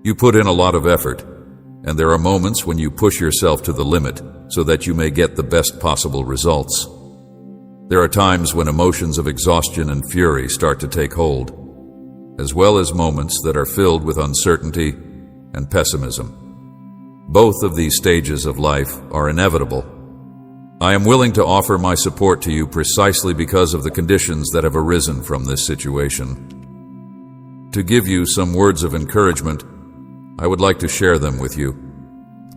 Speaker 1: You put in a lot of effort, and there are moments when you push yourself to the limit so that you may get the best possible results. There are times when emotions of exhaustion and fury start to take hold, as well as moments that are filled with uncertainty and pessimism. Both of these stages of life are inevitable. I am willing to offer my support to you precisely because of the conditions that have arisen from this situation. To give you some words of encouragement, I would like to share them with you.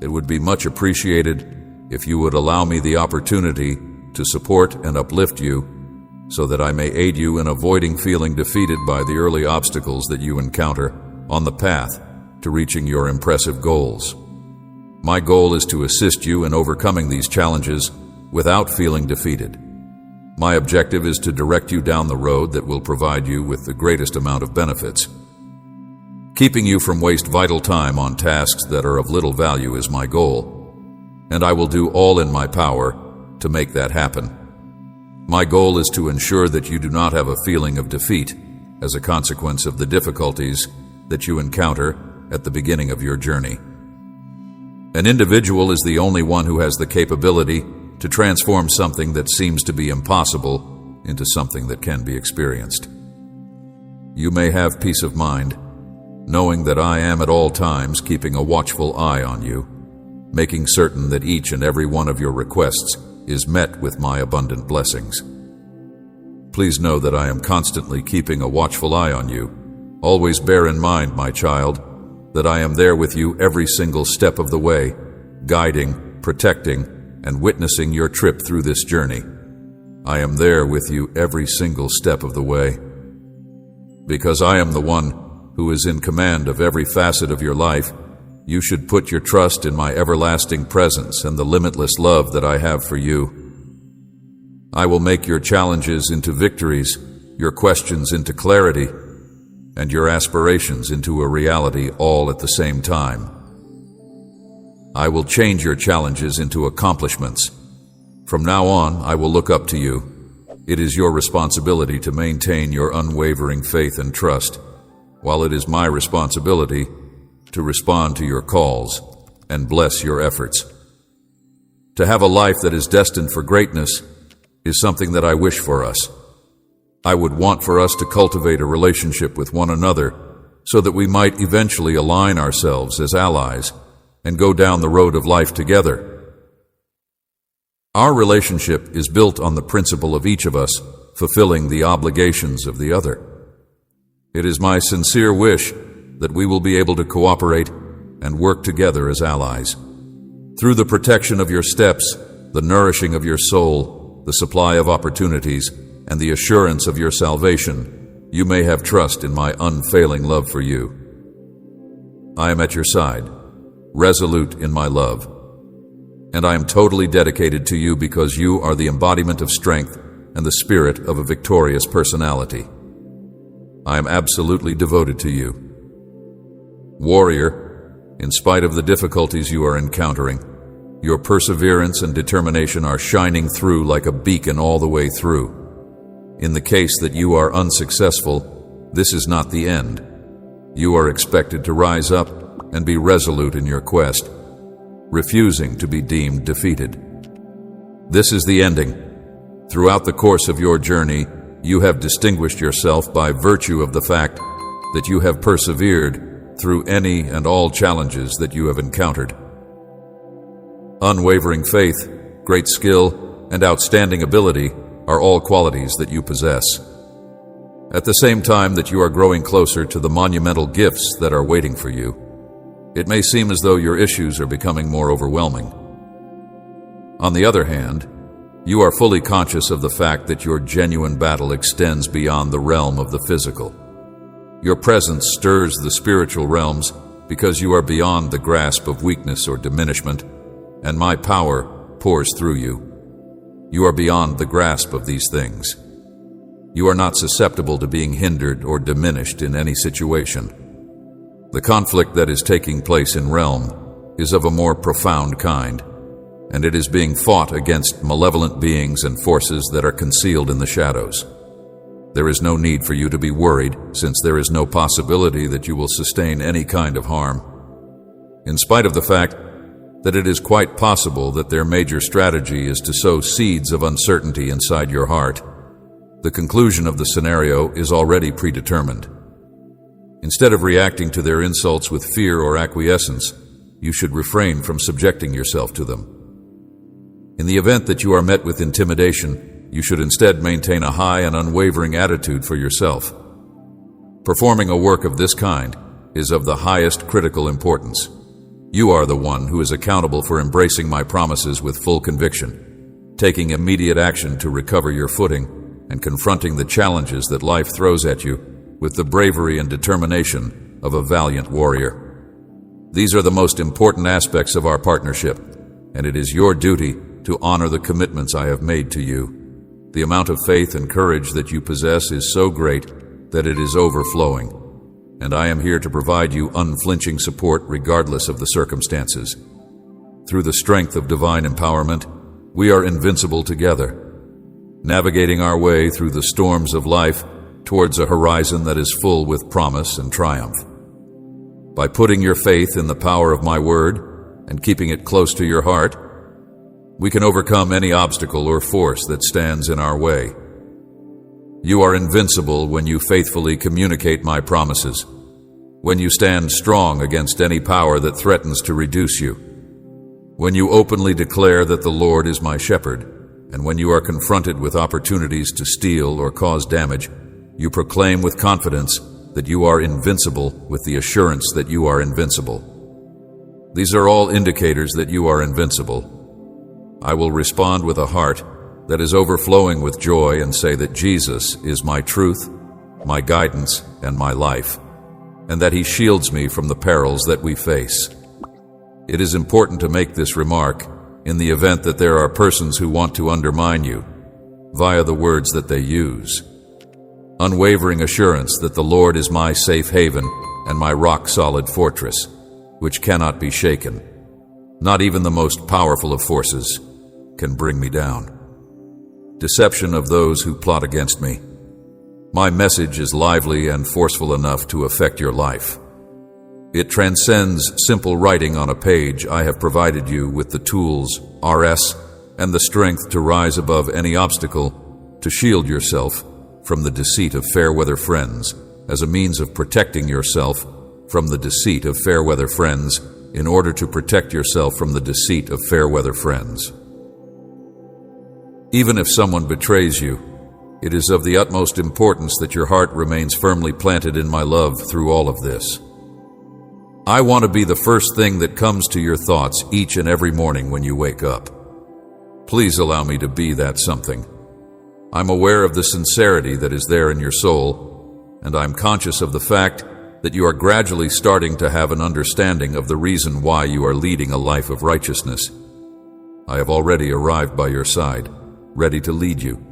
Speaker 1: It would be much appreciated if you would allow me the opportunity to support and uplift you so that I may aid you in avoiding feeling defeated by the early obstacles that you encounter on the path to reaching your impressive goals. My goal is to assist you in overcoming these challenges without feeling defeated. My objective is to direct you down the road that will provide you with the greatest amount of benefits. Keeping you from waste vital time on tasks that are of little value is my goal, and I will do all in my power to make that happen. My goal is to ensure that you do not have a feeling of defeat as a consequence of the difficulties that you encounter at the beginning of your journey. An individual is the only one who has the capability to transform something that seems to be impossible into something that can be experienced. You may have peace of mind, knowing that I am at all times keeping a watchful eye on you, making certain that each and every one of your requests is met with my abundant blessings. Please know that I am constantly keeping a watchful eye on you. Always bear in mind, my child, that I am there with you every single step of the way, guiding, protecting, and witnessing your trip through this journey. I am there with you every single step of the way. Because I am the one who is in command of every facet of your life, you should put your trust in my everlasting presence and the limitless love that I have for you. I will make your challenges into victories, your questions into clarity, and your aspirations into a reality all at the same time. I will change your challenges into accomplishments. From now on, I will look up to you. It is your responsibility to maintain your unwavering faith and trust, while it is my responsibility to respond to your calls and bless your efforts. To have a life that is destined for greatness is something that I wish for us. I would want for us to cultivate a relationship with one another so that we might eventually align ourselves as allies and go down the road of life together. Our relationship is built on the principle of each of us fulfilling the obligations of the other. It is my sincere wish that we will be able to cooperate and work together as allies. Through the protection of your steps, the nourishing of your soul, the supply of opportunities, and the assurance of your salvation, you may have trust in my unfailing love for you. I am at your side, resolute in my love, and I am totally dedicated to you because you are the embodiment of strength and the spirit of a victorious personality. I am absolutely devoted to you. Warrior, in spite of the difficulties you are encountering, your perseverance and determination are shining through like a beacon all the way through. In the case that you are unsuccessful, this is not the end. You are expected to rise up and be resolute in your quest, refusing to be deemed defeated. This is the ending. Throughout the course of your journey, you have distinguished yourself by virtue of the fact that you have persevered through any and all challenges that you have encountered. Unwavering faith, great skill, and outstanding ability are all qualities that you possess. At the same time that you are growing closer to the monumental gifts that are waiting for you, it may seem as though your issues are becoming more overwhelming. On the other hand, you are fully conscious of the fact that your genuine battle extends beyond the realm of the physical. Your presence stirs the spiritual realms because you are beyond the grasp of weakness or diminishment, and my power pours through you. You are beyond the grasp of these things. You are not susceptible to being hindered or diminished in any situation. The conflict that is taking place in realm is of a more profound kind, and it is being fought against malevolent beings and forces that are concealed in the shadows. There is no need for you to be worried, since there is no possibility that you will sustain any kind of harm. In spite of the fact that it is quite possible that their major strategy is to sow seeds of uncertainty inside your heart, the conclusion of the scenario is already predetermined. Instead of reacting to their insults with fear or acquiescence, you should refrain from subjecting yourself to them. In the event that you are met with intimidation, you should instead maintain a high and unwavering attitude for yourself. Performing a work of this kind is of the highest critical importance. You are the one who is accountable for embracing my promises with full conviction, taking immediate action to recover your footing, and confronting the challenges that life throws at you with the bravery and determination of a valiant warrior. These are the most important aspects of our partnership, and it is your duty to honor the commitments I have made to you. The amount of faith and courage that you possess is so great that it is overflowing, and I am here to provide you unflinching support regardless of the circumstances. Through the strength of divine empowerment, we are invincible together, navigating our way through the storms of life towards a horizon that is full with promise and triumph. By putting your faith in the power of my word and keeping it close to your heart, we can overcome any obstacle or force that stands in our way. You are invincible when you faithfully communicate my promises, when you stand strong against any power that threatens to reduce you, when you openly declare that the Lord is my shepherd, and when you are confronted with opportunities to steal or cause damage, you proclaim with confidence that you are invincible with the assurance that you are invincible. These are all indicators that you are invincible. I will respond with a heart that is overflowing with joy and say that Jesus is my truth, my guidance, and my life, and that He shields me from the perils that we face. It is important to make this remark in the event that there are persons who want to undermine you via the words that they use. Unwavering assurance that the Lord is my safe haven and my rock-solid fortress, which cannot be shaken. Not even the most powerful of forces can bring me down. Deception of those who plot against me. My message is lively and forceful enough to affect your life. It transcends simple writing on a page. I have provided you with the tools, RS, and the strength to rise above any obstacle, to shield yourself from the deceit of fair-weather friends, as a means of protecting yourself from the deceit of fair-weather friends, in order to protect yourself from the deceit of fair-weather friends. Even if someone betrays you, it is of the utmost importance that your heart remains firmly planted in my love through all of this. I want to be the first thing that comes to your thoughts each and every morning when you wake up. Please allow me to be that something. I'm aware of the sincerity that is there in your soul, and I'm conscious of the fact that you are gradually starting to have an understanding of the reason why you are leading a life of righteousness. I have already arrived by your side, ready to lead you,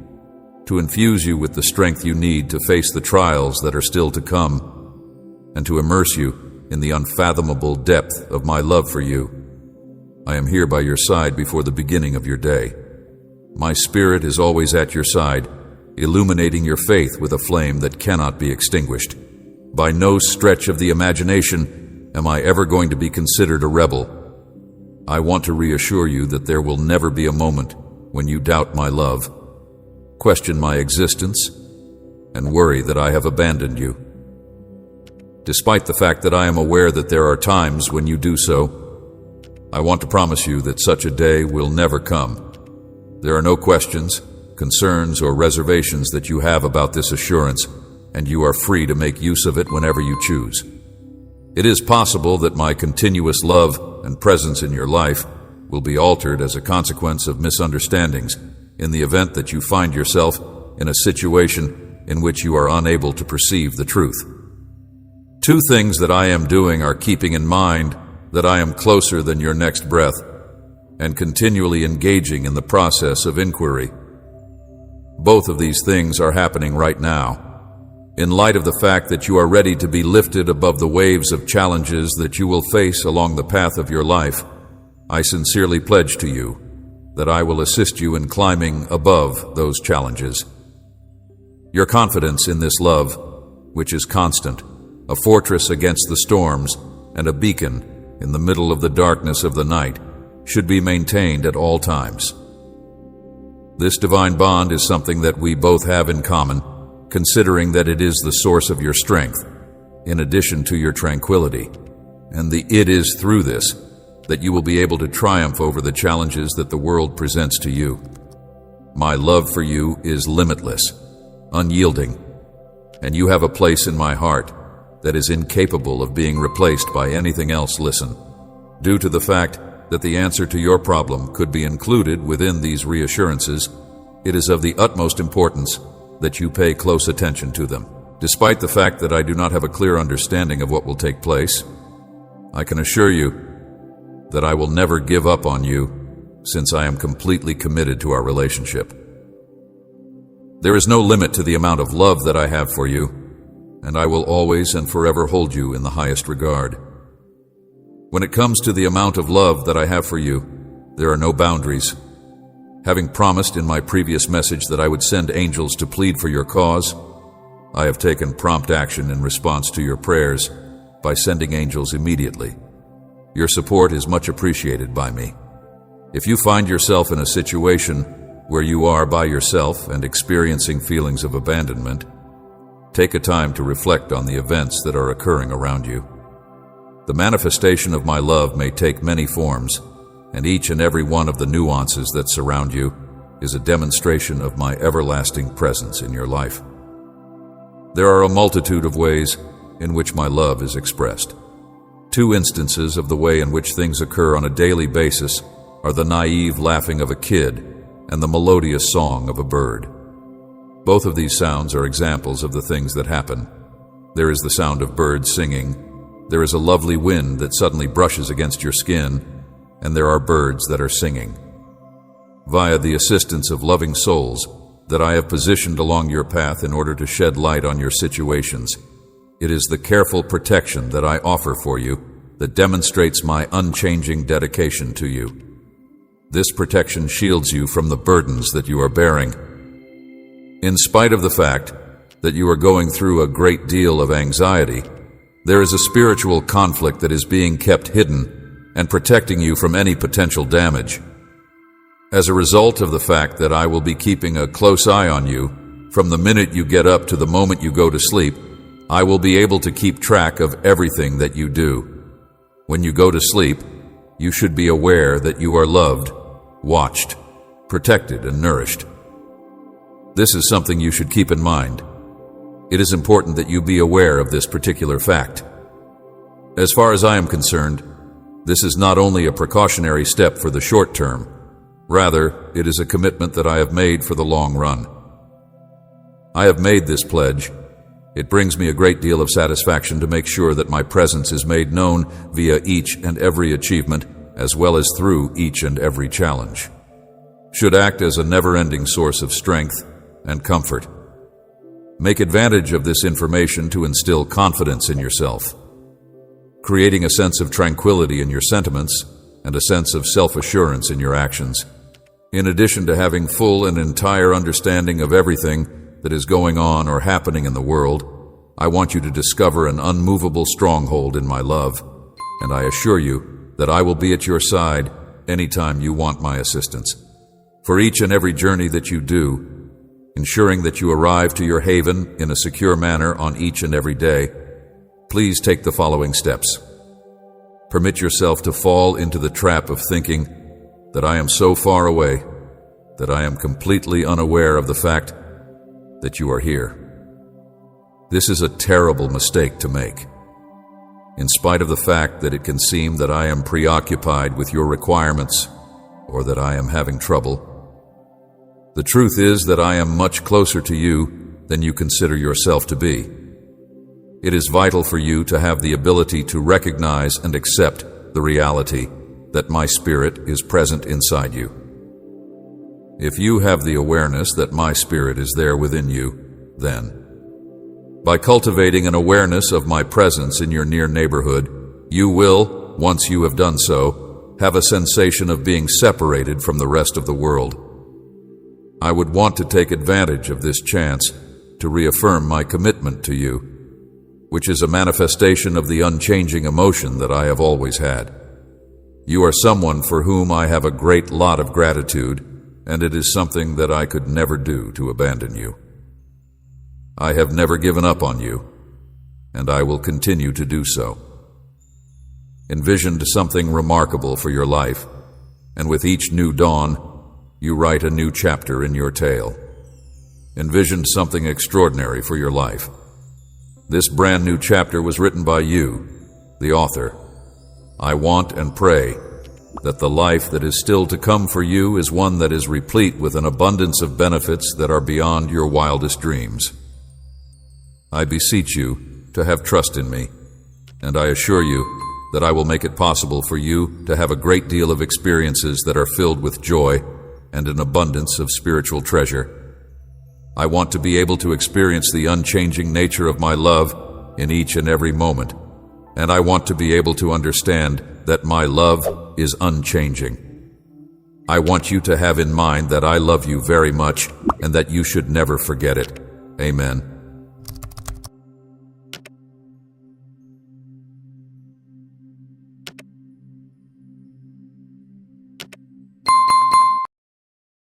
Speaker 1: to infuse you with the strength you need to face the trials that are still to come, and to immerse you in the unfathomable depth of my love for you. I am here by your side before the beginning of your day. My spirit is always at your side, illuminating your faith with a flame that cannot be extinguished. By no stretch of the imagination am I ever going to be considered a rebel. I want to reassure you that there will never be a moment when you doubt my love, question my existence, and worry that I have abandoned you. Despite the fact that I am aware that there are times when you do so, I want to promise you that such a day will never come. There are no questions, concerns, or reservations that you have about this assurance, and you are free to make use of it whenever you choose. It is possible that my continuous love and presence in your life will be altered as a consequence of misunderstandings in the event that you find yourself in a situation in which you are unable to perceive the truth. Two things that I am doing are keeping in mind that I am closer than your next breath and continually engaging in the process of inquiry. Both of these things are happening right now. In light of the fact that you are ready to be lifted above the waves of challenges that you will face along the path of your life, I sincerely pledge to you that I will assist you in climbing above those challenges. Your confidence in this love, which is constant, a fortress against the storms, and a beacon in the middle of the darkness of the night, should be maintained at all times. This divine bond is something that we both have in common, considering that it is the source of your strength, in addition to your tranquility, and it is through this that you will be able to triumph over the challenges that the world presents to you. My love for you is limitless, unyielding, and you have a place in my heart that is incapable of being replaced by anything else. Listen, due to the fact that the answer to your problem could be included within these reassurances, it is of the utmost importance that you pay close attention to them. Despite the fact that I do not have a clear understanding of what will take place, I can assure you that I will never give up on you, since I am completely committed to our relationship. There is no limit to the amount of love that I have for you, and I will always and forever hold you in the highest regard. When it comes to the amount of love that I have for you, there are no boundaries. Having promised in my previous message that I would send angels to plead for your cause, I have taken prompt action in response to your prayers by sending angels immediately. Your support is much appreciated by me. If you find yourself in a situation where you are by yourself and experiencing feelings of abandonment, take a time to reflect on the events that are occurring around you. The manifestation of my love may take many forms, and each and every one of the nuances that surround you is a demonstration of my everlasting presence in your life. There are a multitude of ways in which my love is expressed. Two instances of the way in which things occur on a daily basis are the naive laughing of a kid and the melodious song of a bird. Both of these sounds are examples of the things that happen. There is the sound of birds singing, there is a lovely wind that suddenly brushes against your skin, and there are birds that are singing. Via the assistance of loving souls that I have positioned along your path in order to shed light on your situations, it is the careful protection that I offer for you that demonstrates my unchanging dedication to you. This protection shields you from the burdens that you are bearing. In spite of the fact that you are going through a great deal of anxiety, there is a spiritual conflict that is being kept hidden and protecting you from any potential damage. As a result of the fact that I will be keeping a close eye on you, from the minute you get up to the moment you go to sleep, I will be able to keep track of everything that you do. When you go to sleep, you should be aware that you are loved, watched, protected, and nourished. This is something you should keep in mind. It is important that you be aware of this particular fact. As far as I am concerned, this is not only a precautionary step for the short term, rather, it is a commitment that I have made for the long run. I have made this pledge. It brings me a great deal of satisfaction to make sure that my presence is made known via each and every achievement, as well as through each and every challenge. Should act as a never-ending source of strength and comfort. Make advantage of this information to instill confidence in yourself, creating a sense of tranquility in your sentiments and a sense of self-assurance in your actions. In addition to having full and entire understanding of everything that is going on or happening in the world, I want you to discover an unmovable stronghold in my love, and I assure you that I will be at your side anytime you want my assistance. For each and every journey that you do, ensuring that you arrive to your haven in a secure manner on each and every day, please take the following steps. Permit yourself to fall into the trap of thinking that I am so far away that I am completely unaware of the fact that you are here. This is a terrible mistake to make. In spite of the fact that it can seem that I am preoccupied with your requirements or that I am having trouble, the truth is that I am much closer to you than you consider yourself to be. It is vital for you to have the ability to recognize and accept the reality that my spirit is present inside you. If you have the awareness that my spirit is there within you, then, by cultivating an awareness of my presence in your near neighborhood, you will, once you have done so, have a sensation of being separated from the rest of the world. I would want to take advantage of this chance to reaffirm my commitment to you, which is a manifestation of the unchanging emotion that I have always had. You are someone for whom I have a great lot of gratitude, and it is something that I could never do to abandon you. I have never given up on you, and I will continue to do so. Envisioned something remarkable for your life, and with each new dawn, you write a new chapter in your tale. Envisioned something extraordinary for your life. This brand new chapter was written by you, the author. I want and pray that the life that is still to come for you is one that is replete with an abundance of benefits that are beyond your wildest dreams. I beseech you to have trust in me, and I assure you that I will make it possible for you to have a great deal of experiences that are filled with joy and an abundance of spiritual treasure. I want to be able to experience the unchanging nature of my love in each and every moment. And I want to be able to understand that my love is unchanging. I want you to have in mind that I love you very much and that you should never forget it. Amen.